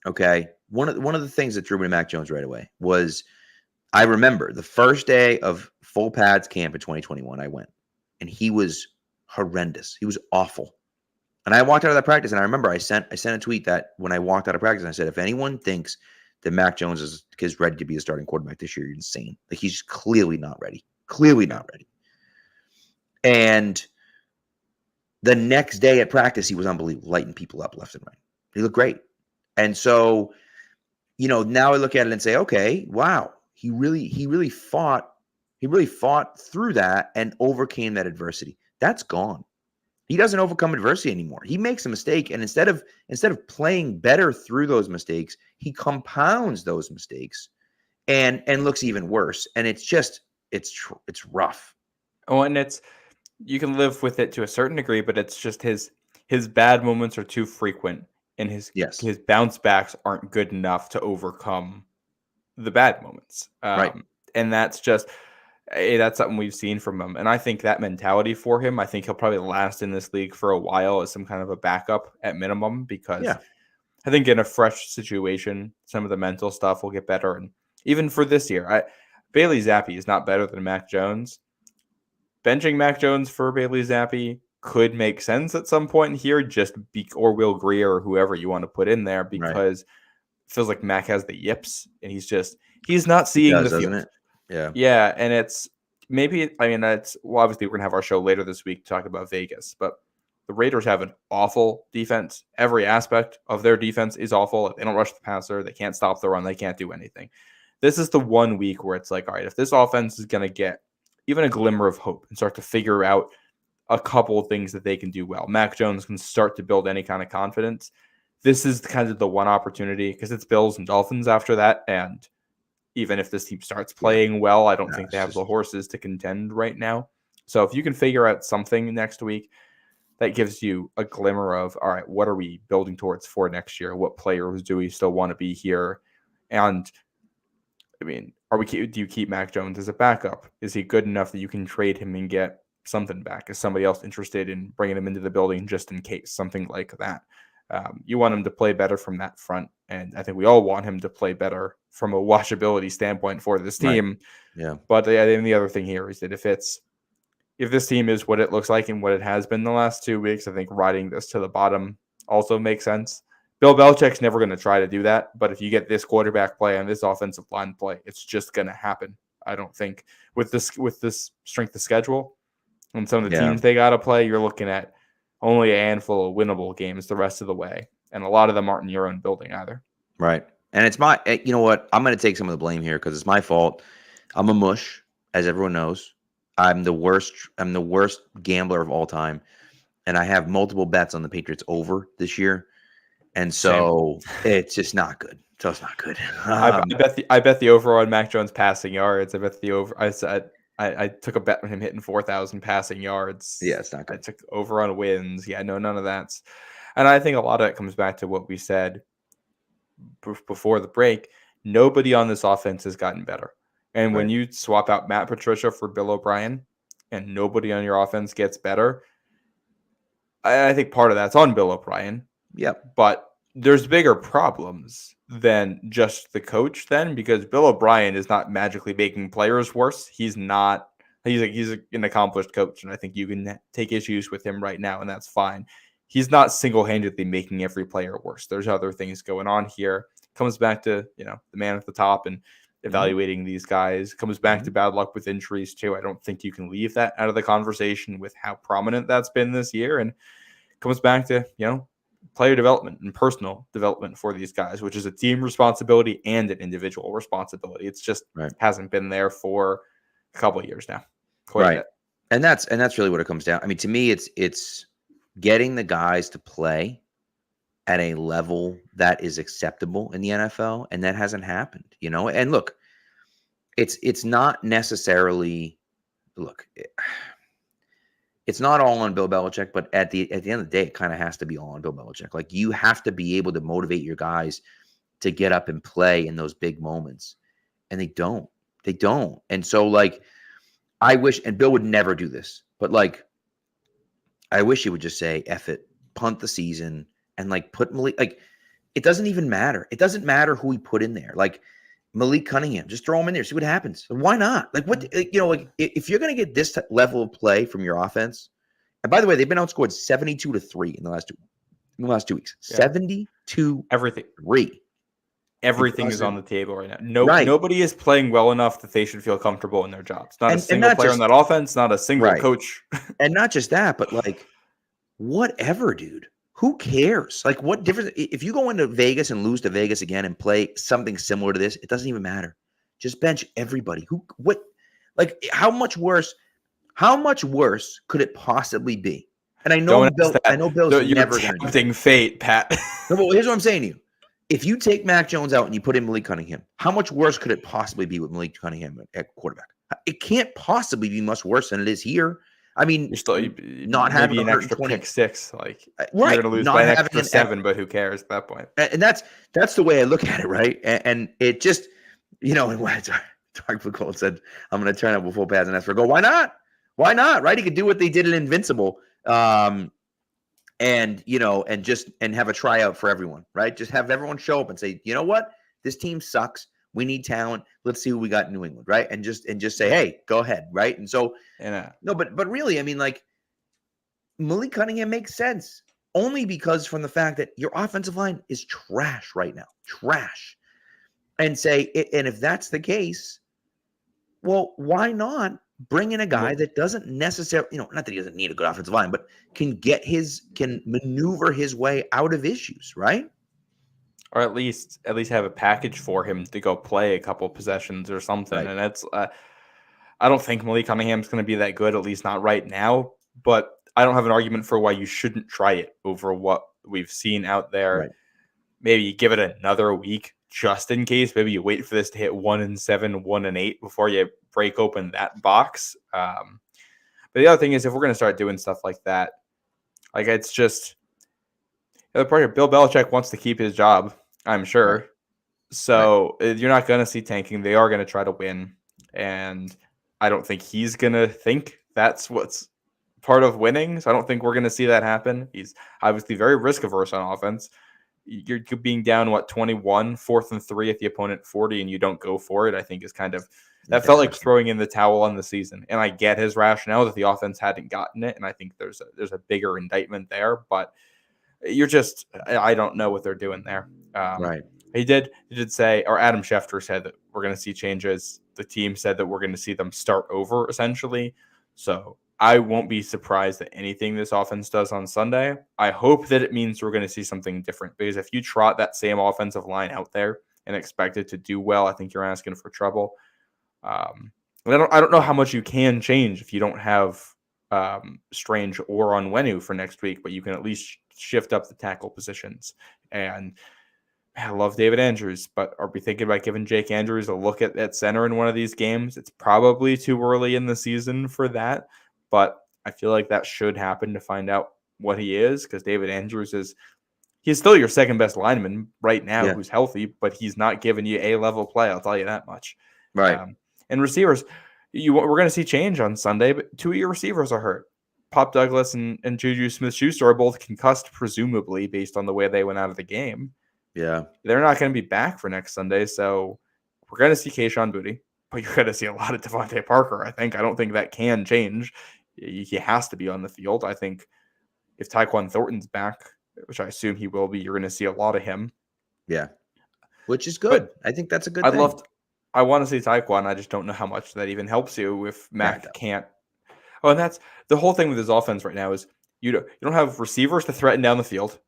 [SPEAKER 2] okay? One of the things that drew me to Mac Jones right away was, I remember the first day of full pads camp in 2021, I went, and he was horrendous. He was awful. And I walked out of that practice, and I remember I sent a tweet that when I walked out of practice, I said, if anyone thinks that Mac Jones is ready to be a starting quarterback this year, you're insane. Like, he's clearly not ready. Clearly not ready. And the next day at practice, he was unbelievable, lighting people up left and right. He looked great. And so, now I look at it and say, okay, wow, he really fought through that and overcame that adversity. That's gone. He doesn't overcome adversity anymore. He makes a mistake, and instead of playing better through those mistakes, he compounds those mistakes and looks even worse. And it's rough.
[SPEAKER 3] Oh, and you can live with it to a certain degree, but it's just his bad moments are too frequent, and his bounce backs aren't good enough to overcome the bad moments.
[SPEAKER 2] Right.
[SPEAKER 3] And that's something we've seen from him. And I think that mentality for him, I think he'll probably last in this league for a while as some kind of a backup at minimum, because I think in a fresh situation, some of the mental stuff will get better. And even for this year, Bailey Zappi is not better than Mac Jones. Benching Mac Jones for Bailey Zappi could make sense at some point here, or Will Grier or whoever you want to put in there, because it feels like Mac has the yips, and he's not seeing the field. Yeah, and it's obviously we're going to have our show later this week to talk about Vegas, but the Raiders have an awful defense. Every aspect of their defense is awful. They don't rush the passer. They can't stop the run. They can't do anything. This is the 1 week where it's like, all right, if this offense is going to get even a glimmer of hope and start to figure out a couple of things that they can do well, Mac Jones can start to build any kind of confidence. This is kind of the one opportunity, because it's Bills and Dolphins after that, and even if this team starts playing well, I don't think they have the horses to contend right now. So if you can figure out something next week that gives you a glimmer of, all right, what are we building towards for next year? What players do we still want to be here? And do you keep Mac Jones as a backup? Is he good enough that you can trade him and get something back? Is somebody else interested in bringing him into the building just in case? Something like that. You want him to play better from that front, and I think we all want him to play better from a watchability standpoint for this team.
[SPEAKER 2] Right. Yeah.
[SPEAKER 3] But the other thing here is that if this team is what it looks like and what it has been the last 2 weeks, I think riding this to the bottom also makes sense. Bill Belichick's never going to try to do that, but if you get this quarterback play and this offensive line play, it's just going to happen. I don't think with this strength of schedule and some of the teams they got to play, you're looking at only a handful of winnable games the rest of the way. And a lot of them aren't in your own building either.
[SPEAKER 2] Right. And it's you know what? I'm going to take some of the blame here because it's my fault. I'm a mush, as everyone knows. I'm the worst gambler of all time. And I have multiple bets on the Patriots over this year. And so it's just not good. So it's not good.
[SPEAKER 3] I bet the over on Mac Jones passing yards. I bet the over. I took a bet on him hitting 4,000 passing yards.
[SPEAKER 2] Yeah, it's not good.
[SPEAKER 3] I took over on wins. Yeah, no, none of that. And I think a lot of it comes back to what we said before the break. Nobody on this offense has gotten better. And when you swap out Matt Patricia for Bill O'Brien and nobody on your offense gets better, I think part of that's on Bill O'Brien.
[SPEAKER 2] Yep.
[SPEAKER 3] But there's bigger problems than just the coach then, because Bill O'Brien is not magically making players worse. He's an accomplished coach, and I think you can take issues with him right now, and that's fine. He's not single-handedly making every player worse. There's other things going on here. Comes back to, the man at the top and evaluating these guys. Comes back to bad luck with injuries too. I don't think you can leave that out of the conversation with how prominent that's been this year. And comes back to, player development and personal development for these guys, which is a team responsibility and an individual responsibility. It's just hasn't been there for a couple of years now. Quite a bit.
[SPEAKER 2] And that's really what it comes down. I mean, to me, it's getting the guys to play at a level that is acceptable in the NFL, and that hasn't happened, And look, it's not necessarily look. It's not all on Bill Belichick, but at the end of the day, it kind of has to be all on Bill Belichick. Like you have to be able to motivate your guys to get up and play in those big moments, and they don't. They don't. And so, like, I wish, and Bill would never do this, but like, I wish he would just say, "F it, punt the season," and like put Malik. Like, it doesn't even matter. It doesn't matter who he put in there. Like Malik Cunningham, just throw him in there, see what happens. Why not? Like, what like if you're gonna get this level of play from your offense, and by the way, they've been outscored 72-3 in the last 2 weeks.
[SPEAKER 3] Yeah.
[SPEAKER 2] 72-3.
[SPEAKER 3] Everything is on the table right now. Nobody is playing well enough that they should feel comfortable in their jobs. Not a single player on that offense, not a single coach.
[SPEAKER 2] And not just that, but like, whatever, dude. Who cares? Like, what difference? If you go into Vegas and lose to Vegas again and play something similar to this, it doesn't even matter. Just bench everybody. How much worse could it possibly be? And I know Bill's never going to
[SPEAKER 3] tempting fate, Pat.
[SPEAKER 2] No, but here's what I'm saying to you. If you take Mac Jones out and you put in Malik Cunningham, how much worse could it possibly be with Malik Cunningham at quarterback? It can't possibly be much worse than it is here. I mean,
[SPEAKER 3] you're still
[SPEAKER 2] not having
[SPEAKER 3] an extra pick six, like
[SPEAKER 2] right,
[SPEAKER 3] you're going to lose by an extra 7, but who cares at that point?
[SPEAKER 2] And that's the way I look at it, right? And it just, and when Dark Blue Cold said, "I'm going to turn up with full pads and ask for a go." Why not? Why not? Right? He could do what they did in Invincible, and have a tryout for everyone, right? Just have everyone show up and say, "You know what? This team sucks. We need talent. Let's see who we got in New England," right? And just say, "Hey, go ahead," right? And so, no, but really, I mean, like, Malik Cunningham makes sense only because from the fact that your offensive line is trash right now, trash, and if that's the case, well, why not bring in a guy that doesn't necessarily, not that he doesn't need a good offensive line, but can maneuver his way out of issues, right?
[SPEAKER 3] Or at least have a package for him to go play a couple possessions or something. Right. And that's, I don't think Malik Cunningham's going to be that good, at least not right now. But I don't have an argument for why you shouldn't try it over what we've seen out there. Right. Maybe you give it another week just in case. Maybe you wait for this to hit 1-7, 1-8 before you break open that box. But the other thing is, if we're going to start doing stuff like that, like it's just. The part of Bill Belichick wants to keep his job, I'm sure. So you're not going to see tanking. They are going to try to win. And I don't think he's going to think that's what's part of winning. So I don't think we're going to see that happen. He's obviously very risk averse on offense. You're being down, 21, 4th and 3 at the opponent 40, and you don't go for it, I think is kind of – that felt like throwing in the towel on the season. And I get his rationale that the offense hadn't gotten it, and I think there's a bigger indictment there. But – I don't know what they're doing there.
[SPEAKER 2] Right.
[SPEAKER 3] He did say, or Adam Schefter said that we're going to see changes. The team said that we're going to see them start over essentially. So I won't be surprised at anything this offense does on Sunday. I hope that it means we're going to see something different, because if you trot that same offensive line out there and expect it to do well, I think you're asking for trouble. I don't know how much you can change if you don't have Strange or Onwenu for next week, but you can at least shift up the tackle positions. And I love David Andrews, but are we thinking about giving Jake Andrews a look at center in one of these games? It's probably too early in the season for that, but I feel like that should happen to find out what he is, because David Andrews he's still your second best lineman right now who's healthy, but he's not giving you A-level play, I'll tell you that much.
[SPEAKER 2] Right.
[SPEAKER 3] And receivers, we're going to see change on Sunday, but 2 of your receivers are hurt. Pop Douglas and Juju Smith-Schuster are both concussed, presumably, based on the way they went out of the game.
[SPEAKER 2] Yeah.
[SPEAKER 3] They're not going to be back for next Sunday, so we're going to see Kayshon Boutte, but you're going to see a lot of Devontae Parker, I think. I don't think that can change. He has to be on the field. I think if Tyquan Thornton's back, which I assume he will be, you're going to see a lot of him.
[SPEAKER 2] Yeah. Which is good. I think that's a good thing.
[SPEAKER 3] I want to see Tyquan. I just don't know how much that even helps you if Mac can't. Oh, and that's the whole thing with his offense right now is you don't have receivers to threaten down the field.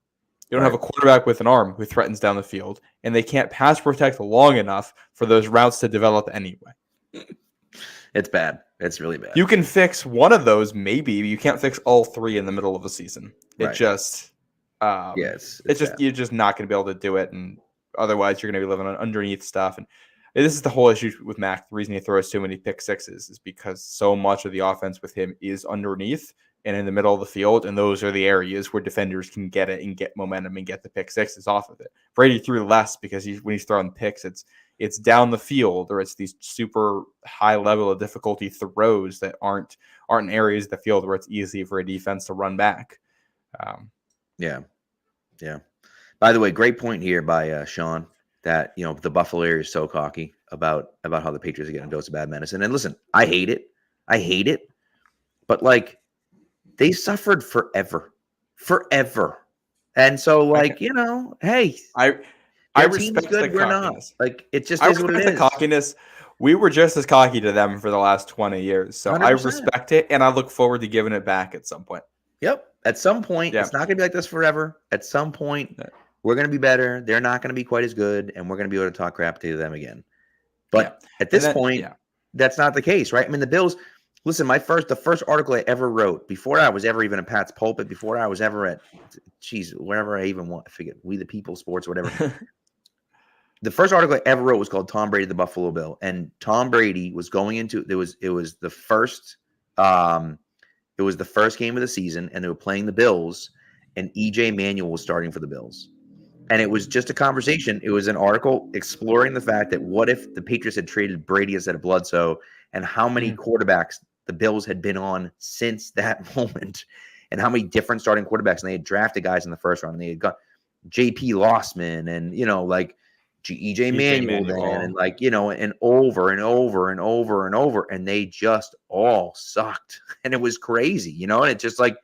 [SPEAKER 3] You don't have a quarterback with an arm who threatens down the field, and they can't pass protect long enough for those routes to develop anyway.
[SPEAKER 2] It's bad. It's really bad.
[SPEAKER 3] You can fix one of those, maybe. You can't fix all three in the middle of a season. It just,
[SPEAKER 2] it's
[SPEAKER 3] just you're just not going to be able to do it, and otherwise you're going to be living underneath stuff. And this is the whole issue with Mac. The reason he throws too many pick sixes is because so much of the offense with him is underneath and in the middle of the field, and those are the areas where defenders can get it and get momentum and get the pick sixes off of it. Brady threw less because when he's throwing picks, it's down the field, or it's these super high level of difficulty throws that aren't in areas of the field where it's easy for a defense to run back.
[SPEAKER 2] Yeah. By the way, great point here by Sean that the Buffalo area is so cocky about how the Patriots are getting a dose of bad medicine. And listen, I hate it, but like they suffered forever, and so hey,
[SPEAKER 3] I respect the
[SPEAKER 2] we're not.
[SPEAKER 3] cockiness.
[SPEAKER 2] Like it just
[SPEAKER 3] I
[SPEAKER 2] is what it
[SPEAKER 3] respect
[SPEAKER 2] is.
[SPEAKER 3] the cockiness. We were just as cocky to them for the last 20 years. So
[SPEAKER 2] 100%.
[SPEAKER 3] I respect it, and I look forward to giving it back at some point.
[SPEAKER 2] Yep. At some point,
[SPEAKER 3] Yeah.
[SPEAKER 2] It's not going to be like this forever. At some point, we're going to be better. They're not going to be quite as good, and we're going to be able to talk crap to them again. But at this point, that's not the case, right? I mean, the Bills. Listen, the first article I ever wrote before I was ever even at Pat's Pulpit, before I was ever at, wherever I even want, I forget, We the People Sports, whatever. The first article I ever wrote was called "Tom Brady, the Buffalo Bill," and Tom Brady was going into it was the first game of the season, and they were playing the Bills, and EJ Manuel was starting for the Bills. And it was just a conversation. It was an article exploring the fact that what if the Patriots had traded Brady instead of Bledsoe, and how many quarterbacks the Bills had been on since that moment, and how many different starting quarterbacks. And they had drafted guys in the first round, and they had got J.P. Lossman and, like EJ Manuel then, and and over and over and over and over. And they just all sucked. And it was crazy, and it's just like,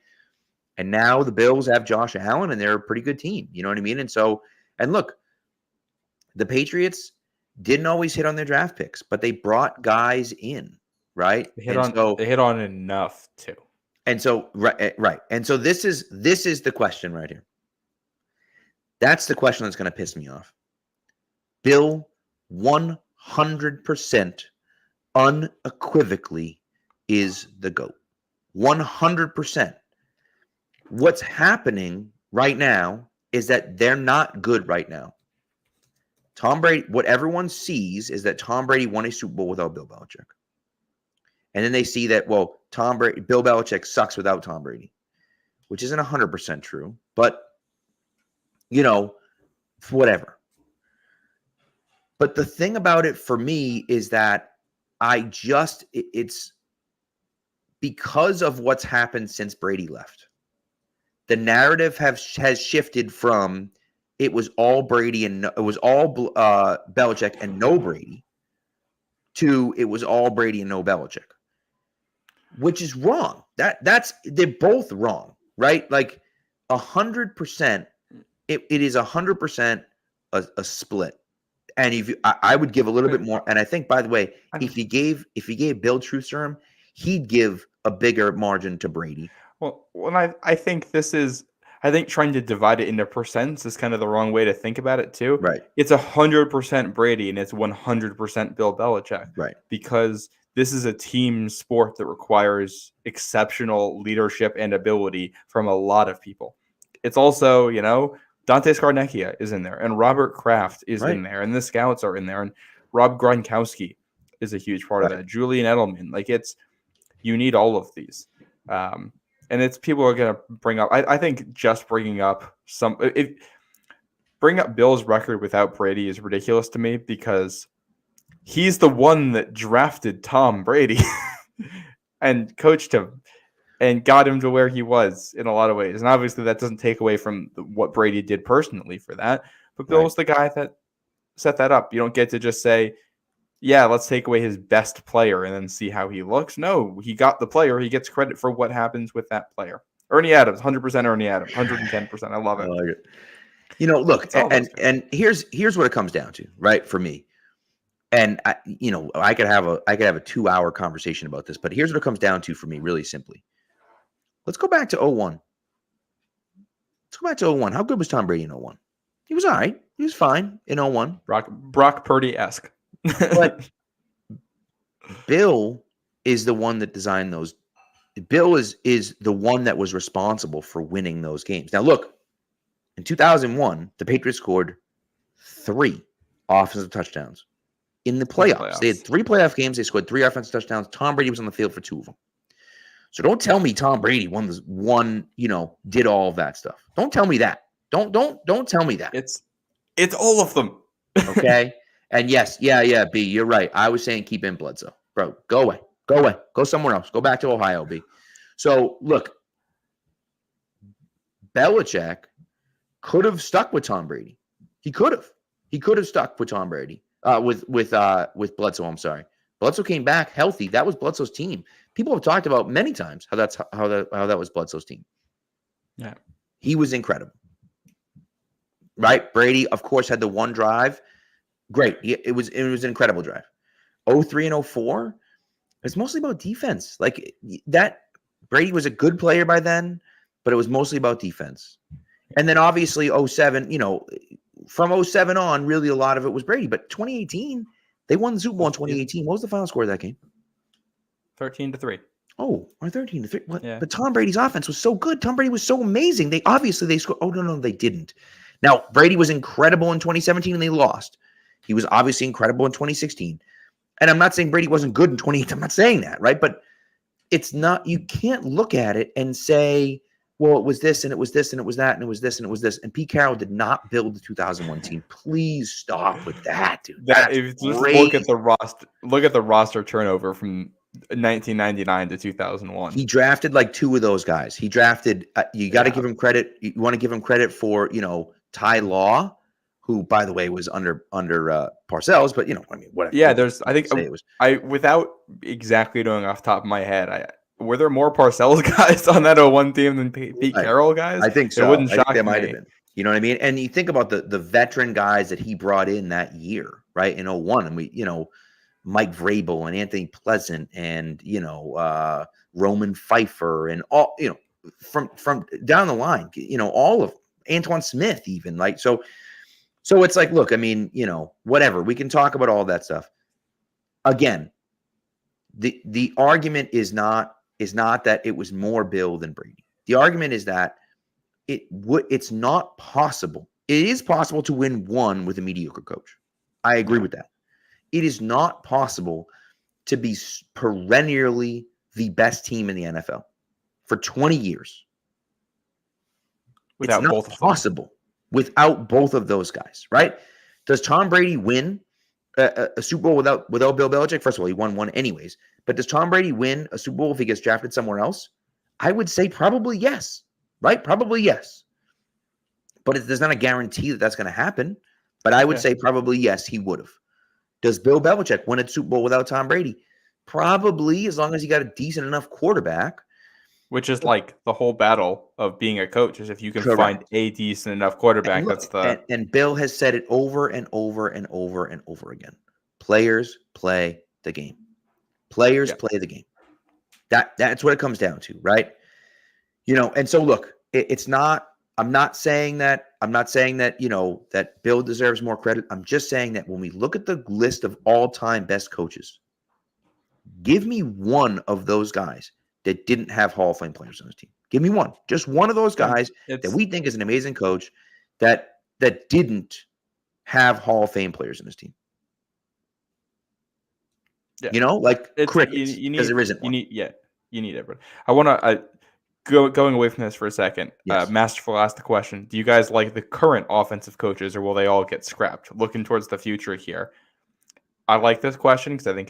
[SPEAKER 2] and now the Bills have Josh Allen, and they're a pretty good team. You know what I mean? And so, and look, the Patriots didn't always hit on their draft picks, but they brought guys in, right?
[SPEAKER 3] They hit on enough too.
[SPEAKER 2] And so, right. And so this is the question right here. That's the question that's going to piss me off. Bill 100% unequivocally is the GOAT. 100%. What's happening right now is that they're not good right now. Tom Brady, what everyone sees is that Tom Brady won a Super Bowl without Bill Belichick. And then they see that, Bill Belichick sucks without Tom Brady, which isn't 100% true, but, whatever. But the thing about it for me is that it's because of what's happened since Brady left. The narrative has shifted from it was all Brady and it was all Belichick and no Brady to it was all Brady and no Belichick, which is wrong. They're both wrong, right? Like 100%. It is 100% a split. And I would give a little bit more. And I think, by the way, if he gave Bill Truthserum, he'd give a bigger margin to Brady.
[SPEAKER 3] Well, I think trying to divide it into percents is kind of the wrong way to think about it too.
[SPEAKER 2] Right.
[SPEAKER 3] It's 100% Brady and it's 100% Bill Belichick.
[SPEAKER 2] Right. Because
[SPEAKER 3] this is a team sport that requires exceptional leadership and ability from a lot of people. It's also, Dante Scarnecchia is in there, and Robert Kraft is in there, and the scouts are in there, and Rob Gronkowski is a huge part of that. Julian Edelman, you need all of these, and it's people are going to bring up. I think just bring up Bill's record without Brady is ridiculous to me because he's the one that drafted Tom Brady and coached him. And got him to where he was in a lot of ways. And obviously that doesn't take away from what Brady did personally for that. But Bill was the guy that set that up. You don't get to just say, yeah, let's take away his best player and then see how he looks. No, he got the player. He gets credit for what happens with that player. Ernie Adams, 100% Ernie Adams, 110%. I love it.
[SPEAKER 2] I like it. Look, and here's what it comes down to, right, for me. And I could have a 2-hour conversation about this, but here's what it comes down to for me, really simply. Let's go back to 01. How good was Tom Brady in 01? He was all right. He was fine in 01.
[SPEAKER 3] Brock Purdy-esque.
[SPEAKER 2] But Bill is the one that designed those. Bill is the one that was responsible for winning those games. Now, look, in 2001, the Patriots scored 3 offensive touchdowns in the playoffs. They had 3 playoff games. They scored 3 offensive touchdowns. Tom Brady was on the field for 2 of them. So don't tell me Tom Brady did all of that stuff. Don't tell me that. Don't tell me that.
[SPEAKER 3] It's all of them.
[SPEAKER 2] Okay. And yes, B, you're right. I was saying keep in Bledsoe. Bro, go away. Go somewhere else. Go back to Ohio, B. So look, Belichick could have stuck with Tom Brady. He could have stuck with Tom Brady. With Bledsoe, I'm sorry. Bledsoe came back healthy. That was Bledsoe's team. People have talked about many times how that was Bledsoe's team.
[SPEAKER 3] Yeah.
[SPEAKER 2] He was incredible. Right? Brady, of course, had the one drive. Great. It was an incredible drive. 03 and 04, it's mostly about defense. Like that, Brady was a good player by then, but it was mostly about defense. And then obviously 07, from 07 on, really a lot of it was Brady. But 2018, they won the Super Bowl in 2018. What was the final score of that game?
[SPEAKER 3] 13-3.
[SPEAKER 2] Oh, or 13-3. What?
[SPEAKER 3] Yeah.
[SPEAKER 2] But Tom Brady's offense was so good. Tom Brady was so amazing. They scored. Oh, no, they didn't. Now, Brady was incredible in 2017 and they lost. He was obviously incredible in 2016. And I'm not saying Brady wasn't good in 2018. I'm not saying that, right? But it's not, you can't look at it and say, well, it was this and it was this and it was that and it was this and it was this. And Pete Carroll did not build the 2001 team. Please stop with that, dude.
[SPEAKER 3] Look at the roster turnover from 1999 to 2001.
[SPEAKER 2] He drafted like 2 of those guys. He drafted, you got to give him credit. You want to give him credit for, Ty Law, who, by the way, was under Parcells, but whatever.
[SPEAKER 3] Yeah, without exactly knowing off the top of my head, were there more Parcells guys on that 01 team than Pete Carroll guys?
[SPEAKER 2] I think so.
[SPEAKER 3] It wouldn't shock
[SPEAKER 2] there
[SPEAKER 3] me.
[SPEAKER 2] Might have been. You know what I mean? And you think about the veteran guys that he brought in that year, right? In 01, and Mike Vrabel and Anthony Pleasant and Roman Pfeiffer and all from down the line, all of them. Antoine Smith even, like so it's like, look, I mean, whatever, we can talk about all that stuff. Again, the argument is not that it was more Bill than Brady. The argument is that it's not possible. It is possible to win one with a mediocre coach. I agree with that. It is not possible to be perennially the best team in the NFL for 20 years. It's not possible without both of those guys, right? Does Tom Brady win a Super Bowl without Bill Belichick? First of all, he won one anyways. But does Tom Brady win a Super Bowl if he gets drafted somewhere else? I would say probably yes, right? Probably yes. But there's not a guarantee that that's going to happen. But I would say probably yes, he would have. Does Bill Belichick win a Super Bowl without Tom Brady? Probably, as long as he got a decent enough quarterback.
[SPEAKER 3] Which is like the whole battle of being a coach, is if you can find a decent enough quarterback.
[SPEAKER 2] And Bill has said it over and over and over and over again. Players play the game. Players play the game. That's what it comes down to, right? And so look, it's not. I'm not saying that. That Bill deserves more credit. I'm just saying that when we look at the list of all-time best coaches, give me one of those guys that didn't have Hall of Fame players on his team. Give me one. Just one of those guys that we think is an amazing coach that didn't have Hall of Fame players in his team.
[SPEAKER 3] Yeah.
[SPEAKER 2] Like crickets, because there isn't one.
[SPEAKER 3] You need everyone. I want to going away from this for a second.
[SPEAKER 2] Yes.
[SPEAKER 3] Masterful asked the question, do you guys like the current offensive coaches or will they all get scrapped? Looking towards the future here. I like this question because I think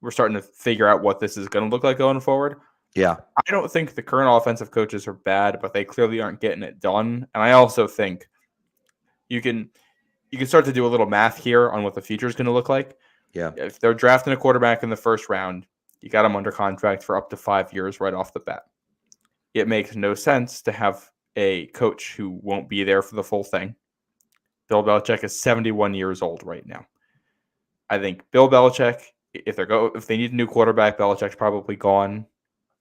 [SPEAKER 3] we're starting to figure out what this is going to look like going forward.
[SPEAKER 2] Yeah.
[SPEAKER 3] I don't think the current offensive coaches are bad, but they clearly aren't getting it done. And I also think you can start to do a little math here on what the future is going to look like.
[SPEAKER 2] Yeah.
[SPEAKER 3] If they're drafting a quarterback in the first round, you got them under contract for up to 5 years right off the bat. It makes no sense to have a coach who won't be there for the full thing. Bill Belichick is 71 years old right now. I think Bill Belichick, if they need a new quarterback, Belichick's probably gone,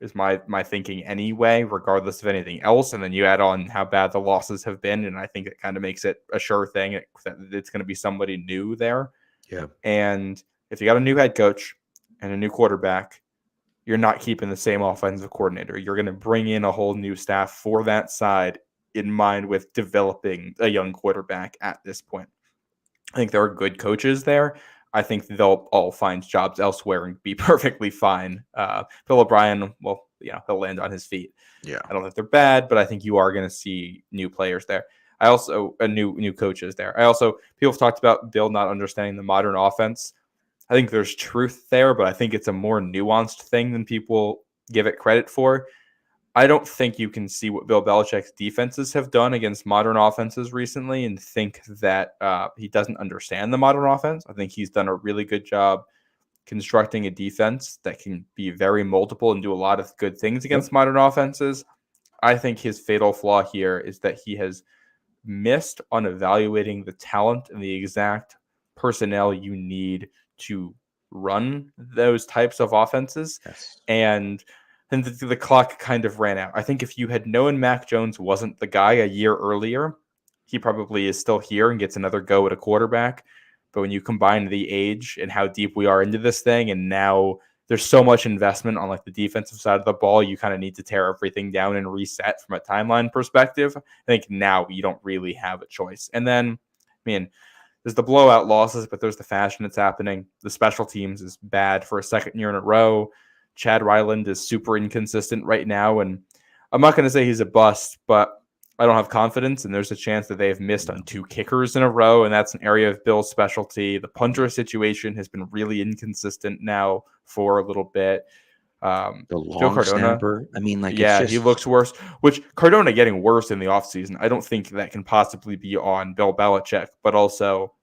[SPEAKER 3] is my thinking anyway, regardless of anything else. And then you add on how bad the losses have been, and I think it kind of makes it a sure thing that it's going to be somebody new there.
[SPEAKER 2] Yeah.
[SPEAKER 3] And if you got a new head coach and a new quarterback, you're not keeping the same offensive coordinator. You're going to bring in a whole new staff for that side in mind with developing a young quarterback at this point. I think there are good coaches there. I think they'll all find jobs elsewhere and be perfectly fine. Bill O'Brien, well, he'll land on his feet.
[SPEAKER 2] Yeah.
[SPEAKER 3] I don't think they're bad, but I think you are going to see new players there. I also new coaches there. People have talked about Bill not understanding the modern offense. I think there's truth there, but I think it's a more nuanced thing than people give it credit for. I don't think you can see what Bill Belichick's defenses have done against modern offenses recently and think that he doesn't understand the modern offense. I think he's done a really good job constructing a defense that can be very multiple and do a lot of good things against modern offenses. I think his fatal flaw here is that he has missed on evaluating the talent and the exact personnel you need to run those types of offenses.
[SPEAKER 2] Yes.
[SPEAKER 3] And the clock kind of ran out. I think if you had known Mac Jones wasn't the guy a year earlier, he probably is still here and gets another go at a quarterback. But when you combine the age and how deep we are into this thing, and now there's so much investment on like the defensive side of the ball, you kind of need to tear everything down and reset from a timeline perspective. I think now you don't really have a choice. And then, there's the blowout losses, but there's the fashion that's happening. The special teams is bad for a second year in a row. Chad Ryland is super inconsistent right now, and I'm not going to say he's a bust, but I don't have confidence, and there's a chance that they have missed on 2 kickers in a row, and that's an area of Bill's specialty. The punter situation has been really inconsistent now for a little bit.
[SPEAKER 2] The long
[SPEAKER 3] Joe Cardona,
[SPEAKER 2] snapper.
[SPEAKER 3] He looks worse, which Cardona getting worse in the offseason. I don't think that can possibly be on Bill Belichick, but also,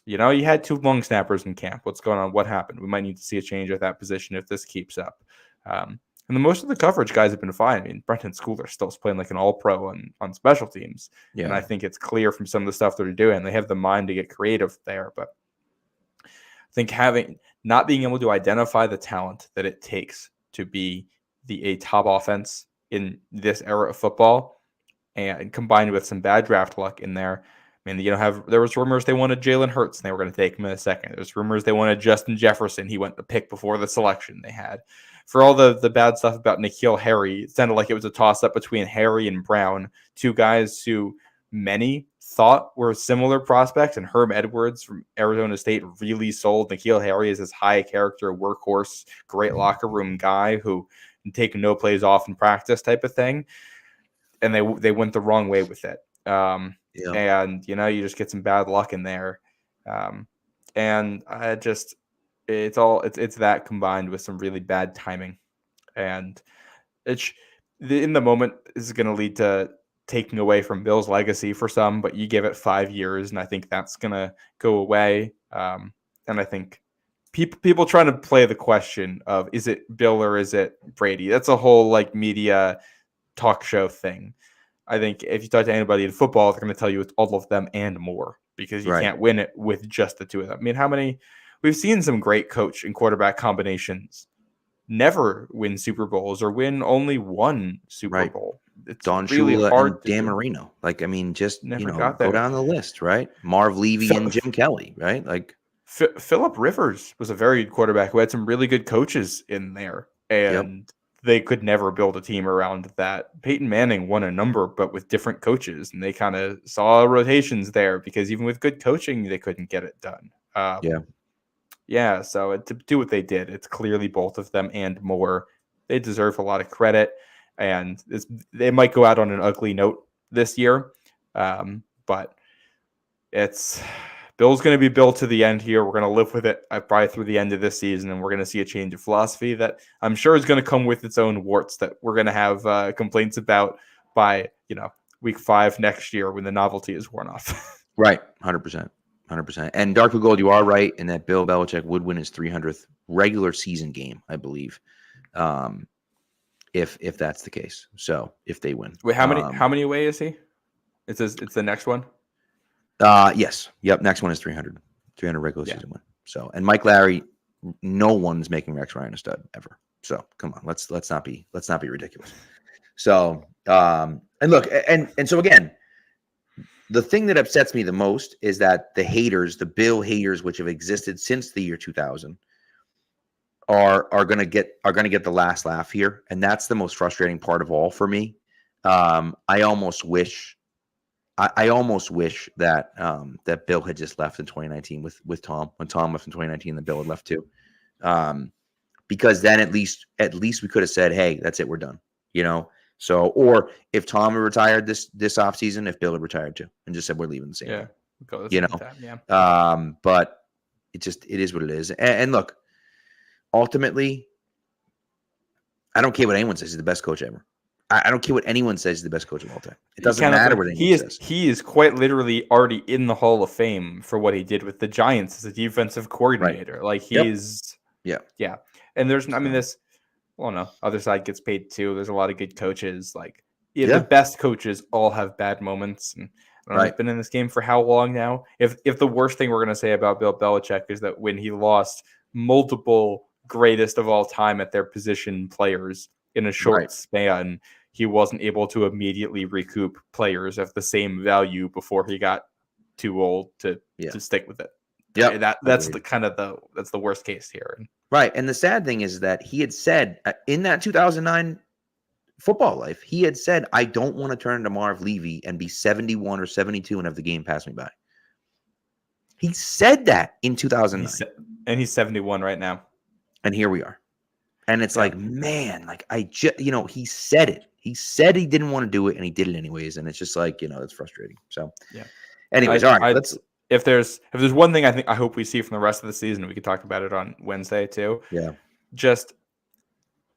[SPEAKER 3] you had 2 long snappers in camp. What's going on? What happened? We might need to see a change at that position if this keeps up. And most of the coverage guys have been fine. Brenton Schooler still playing like an all-pro on special teams. Yeah. And I think it's clear from some of the stuff they're doing. They have the mind to get creative there. But I think not being able to identify the talent that it takes to be a top offense in this era of football, and combined with some bad draft luck in there. There was rumors they wanted Jalen Hurts and they were going to take him in a second. There's rumors they wanted Justin Jefferson. He went the pick before the selection they had. For all the bad stuff about N'Keal Harry, it sounded like it was a toss-up between Harry and Brown, 2 guys who many thought were similar prospects, and Herm Edwards from Arizona State really sold N'Keal Harry as this high-character workhorse, great locker room guy who can take no plays off in practice type of thing, and they went the wrong way with it. And you just get some bad luck in there, and it's that combined with some really bad timing, and in the moment is going to lead to taking away from Bill's legacy for some. But you give it 5 years, and I think that's going to go away. And I think people trying to play the question of, is it Bill or is it Brady? That's a whole media talk show thing. I think if you talk to anybody in football, they're going to tell you it's all of them and more, because you can't win it with just the 2 of them. We've seen some great coach and quarterback combinations never win Super Bowls or win only 1 Super Bowl. It's
[SPEAKER 2] Don
[SPEAKER 3] really
[SPEAKER 2] Shula
[SPEAKER 3] hard
[SPEAKER 2] and Dan Marino.
[SPEAKER 3] Just
[SPEAKER 2] go down the list, right? Marv Levy and Jim Kelly, right?
[SPEAKER 3] Phillip Rivers was a very good quarterback who had some really good coaches in there, and they could never build a team around that. Peyton Manning won a number, but with different coaches, and they kind of saw rotations there because even with good coaching, they couldn't get it done. So to do what they did, it's clearly both of them and more. They deserve a lot of credit, and they might go out on an ugly note this year, but Bill's going to be Bill to the end here. We're going to live with it probably through the end of this season, and we're going to see a change of philosophy that I'm sure is going to come with its own warts that we're going to have complaints about by week 5 next year when the novelty is worn off.
[SPEAKER 2] Right, 100%. 100%. And Dark Gold, you are right in that Bill Belichick would win his 300th regular season game, I believe, if that's the case. So if they win,
[SPEAKER 3] wait, how many away is he? It's the next one.
[SPEAKER 2] Yes, yep. Next one is 300 regular season win. So, and Mike Larry, no one's making Rex Ryan a stud ever. So come on, let's not be ridiculous. So and look, and so again, the thing that upsets me the most is that the haters, the Bill haters, which have existed since the year 2000, are going to get the last laugh here, and that's the most frustrating part of all for me. I almost wish I almost wish that that Bill had just left in 2019 with Tom. When Tom left in 2019, then Bill had left too. Because then at least we could have said, hey, that's it, we're done. So, or if Tom had retired this offseason, if Bill had retired too, and just said we're leaving the same time. But it is what it is. And look, ultimately, I don't care what anyone says. He's the best coach ever. I don't care what anyone says. He's the best coach of all time. It doesn't matter what anyone says.
[SPEAKER 3] He is quite literally already in the Hall of Fame for what he did with the Giants as a defensive coordinator. Right. Like he's, yeah. And there's, other side gets paid too. There's a lot of good coaches. Like the best coaches all have bad moments. And I've been in this game for how long now? If the worst thing we're going to say about Bill Belichick is that when he lost multiple greatest of all time at their position players in a short span, he wasn't able to immediately recoup players of the same value before he got too old to stick with it. Yeah, that's the worst case here.
[SPEAKER 2] Right, and the sad thing is that he had said in that 2009 football life, he had said, "I don't want to turn into Marv Levy and be 71 or 72 and have the game pass me by." He said that in 2009,
[SPEAKER 3] and he's 71 right now.
[SPEAKER 2] And here we are. And it's like, man, like he said it. He said he didn't want to do it, and he did it anyways. And it's just like, it's frustrating. So, anyways, all right.
[SPEAKER 3] If there's one thing I hope we see from the rest of the season, we could talk about it on Wednesday too.
[SPEAKER 2] Yeah.
[SPEAKER 3] Just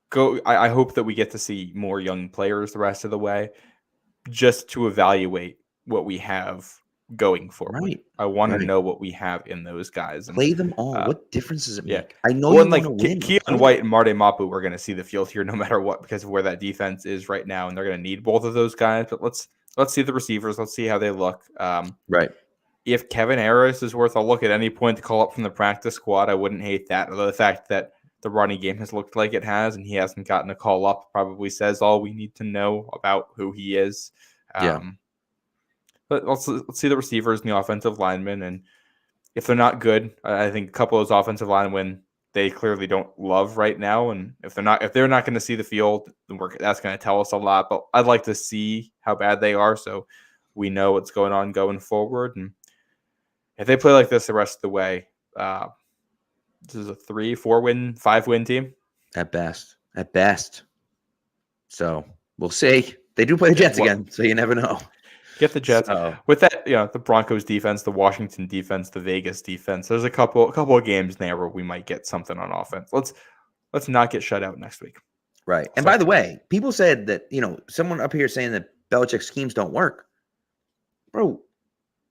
[SPEAKER 3] go. I hope that we get to see more young players the rest of the way, just to evaluate what we have going forward.
[SPEAKER 2] Right.
[SPEAKER 3] I want to know what we have in those guys. And,
[SPEAKER 2] play them all. What difference does it make?
[SPEAKER 3] Yeah.
[SPEAKER 2] I know you want to
[SPEAKER 3] win. Keon White and Marty Mapu are going to see the field here no matter what because of where that defense is right now, and they're going to need both of those guys. But let's see the receivers. Let's see how they look.
[SPEAKER 2] Right.
[SPEAKER 3] If Kevin Harris is worth a look at any point to call up from the practice squad, I wouldn't hate that. Although the fact that the running game has looked like it has, and he hasn't gotten a call up, probably says all we need to know about who he is. But let's see the receivers and the offensive linemen, and if they're not good, I think a couple of those offensive linemen they clearly don't love right now, and if they're not going to see the field, then that's going to tell us a lot. But I'd like to see how bad they are, so we know what's going on going forward. And if they play like this the rest of the way, this is a 3, 4 win, 5 win team
[SPEAKER 2] at best. So we'll see. They do play the Jets again, so you never know.
[SPEAKER 3] Get the Jets with that. The Broncos defense, the Washington defense, the Vegas defense. There's a couple of games there where we might get something on offense. Let's not get shut out next week.
[SPEAKER 2] Right. And by the way, people said that someone up here saying that Belichick's schemes don't work. Bro,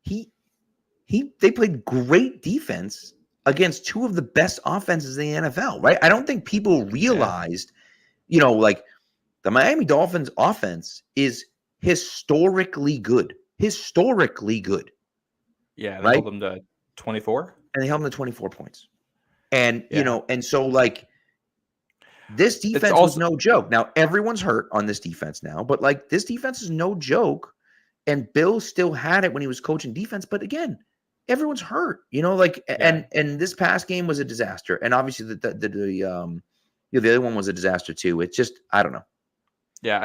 [SPEAKER 2] they played great defense against two of the best offenses in the NFL. Right. I don't think people realized, like the Miami Dolphins offense is historically good. Yeah,
[SPEAKER 3] they held them to 24.
[SPEAKER 2] And they held them to 24 points. And, and so like this defense was no joke. Now everyone's hurt on this defense now, but like this defense is no joke. And Bill still had it when he was coaching defense. But again, everyone's hurt, and this past game was a disaster. And obviously the other one was a disaster too. It's just, I don't know.
[SPEAKER 3] Yeah,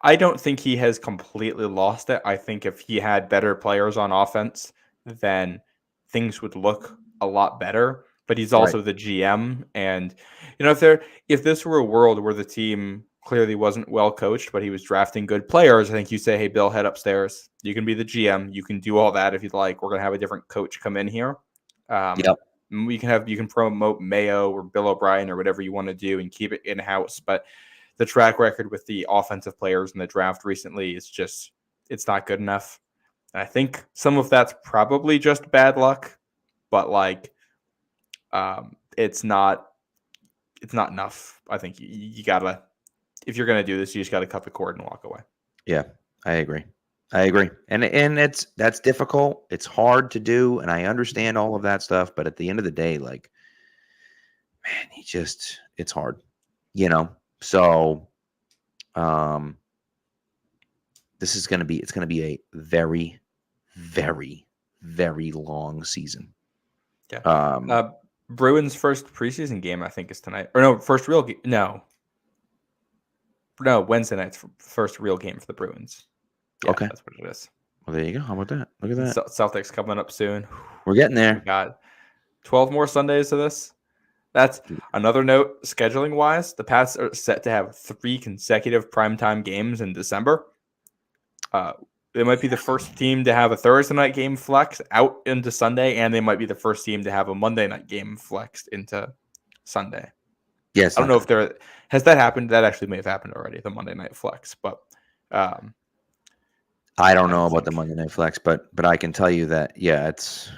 [SPEAKER 3] I don't think he has completely lost it. I think if he had better players on offense, then things would look a lot better. But he's also the GM, and if this were a world where the team clearly wasn't well coached, but he was drafting good players, I think you say, "Hey, Bill, head upstairs. You can be the GM. You can do all that if you'd like. We're gonna have a different coach come in here. You can promote Mayo or Bill O'Brien or whatever you want to do and keep it in house, but." The track record with the offensive players in the draft recently is just, it's not good enough. And I think some of that's probably just bad luck, but like, it's not enough. I think you gotta, if you're going to do this, you just got to cut the cord and walk away. Yeah,
[SPEAKER 2] I agree. And that's difficult. It's hard to do. And I understand all of that stuff, but at the end of the day, like, man, it's hard, So, it's going to be a very, very, very long season.
[SPEAKER 3] Yeah. Bruins' first preseason game, I think, is tonight. Or no, first real game. No, Wednesday night's first real game for the Bruins. Yeah,
[SPEAKER 2] okay.
[SPEAKER 3] That's what it is.
[SPEAKER 2] Well, there you go. How about that? Look at that.
[SPEAKER 3] Celtics coming up soon.
[SPEAKER 2] We're getting there.
[SPEAKER 3] We got 12 more Sundays to this. That's another note, scheduling wise. The Pats are set to have 3 consecutive primetime games in December. They might be the first team to have a Thursday night game flex out into Sunday, and they might be the first team to have a Monday night game flexed into Sunday.
[SPEAKER 2] Yes.
[SPEAKER 3] I don't know if there has that happened. That actually may have happened already, the Monday night flex, but
[SPEAKER 2] I don't know about the Monday night flex, but I can tell you that it's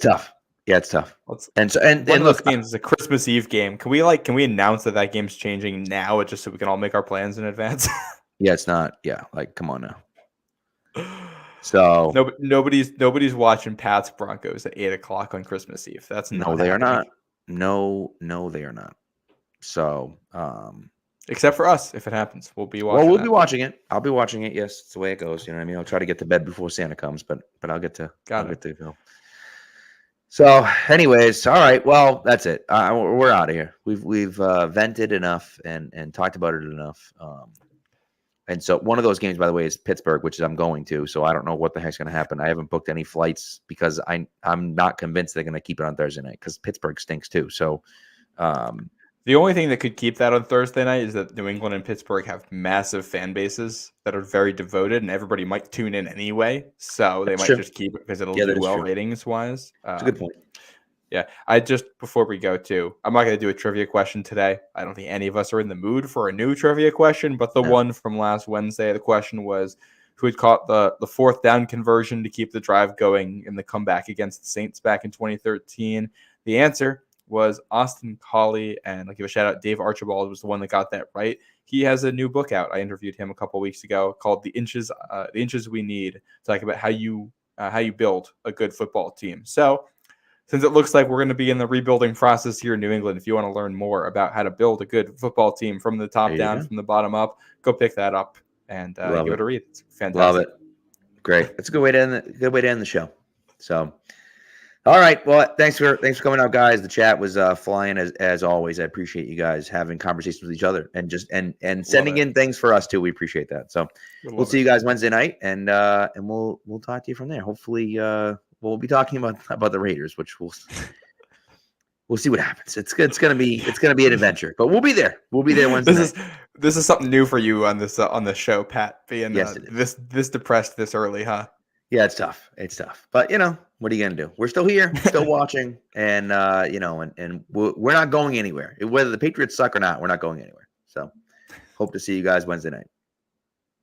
[SPEAKER 2] tough. Yeah, it's tough. And
[SPEAKER 3] look, games is a Christmas Eve game. Can we announce that game's changing now, just so we can all make our plans in advance?
[SPEAKER 2] Yeah, it's not. Yeah, like come on now. So
[SPEAKER 3] nobody's watching Pats Broncos at 8:00 on Christmas Eve. That's not.
[SPEAKER 2] No, they are not. No, they are not. So,
[SPEAKER 3] except for us, if it happens, we'll be watching.
[SPEAKER 2] Well, we'll be watching it. I'll be watching it. Yes, it's the way it goes. You know what I mean? I'll try to get to bed before Santa comes, but I'll get to go. So, anyways, all right. Well, that's it. We're out of here. We've vented enough and talked about it enough. And so one of those games, by the way, is Pittsburgh, which I'm going to. So I don't know what the heck's going to happen. I haven't booked any flights because I'm not convinced they're going to keep it on Thursday night because Pittsburgh stinks too. So
[SPEAKER 3] the only thing that could keep that on Thursday night is that New England and Pittsburgh have massive fan bases that are very devoted, and everybody might tune in anyway. So they might just keep it because it'll do well ratings wise.
[SPEAKER 2] That's a good point.
[SPEAKER 3] Yeah, before we go I'm not going to do a trivia question today. I don't think any of us are in the mood for a new trivia question, but the one from last Wednesday, the question was who had caught the 4th down conversion to keep the drive going in the comeback against the Saints back in 2013. The answer was Austin Collie, and I'll give a shout out. Dave Archibald was the one that got that right. He has a new book out. I interviewed him a couple weeks ago called The Inches We Need, talking about how you build a good football team. So since it looks like we're going to be in the rebuilding process here in New England, if you want to learn more about how to build a good football team from the top down, from the bottom up, go pick that up and give it a read. It's fantastic.
[SPEAKER 2] Love it. Great. It's a good way to end the show. So, all right. Well, thanks for coming out, guys. The chat was flying as always. I appreciate you guys having conversations with each other and just and sending in things for us too. We appreciate that. So we'll see you guys Wednesday night and we'll talk to you from there. Hopefully, we'll be talking about the Raiders, which we'll see what happens. It's gonna be an adventure, but we'll be there. We'll be there Wednesday night.
[SPEAKER 3] This is something new for you on the show, Pat. Being this depressed this early, huh?
[SPEAKER 2] Yeah, it's tough. But what are you gonna do? We're still here, still watching, and and we're not going anywhere. Whether the Patriots suck or not, we're not going anywhere. So, hope to see you guys Wednesday night.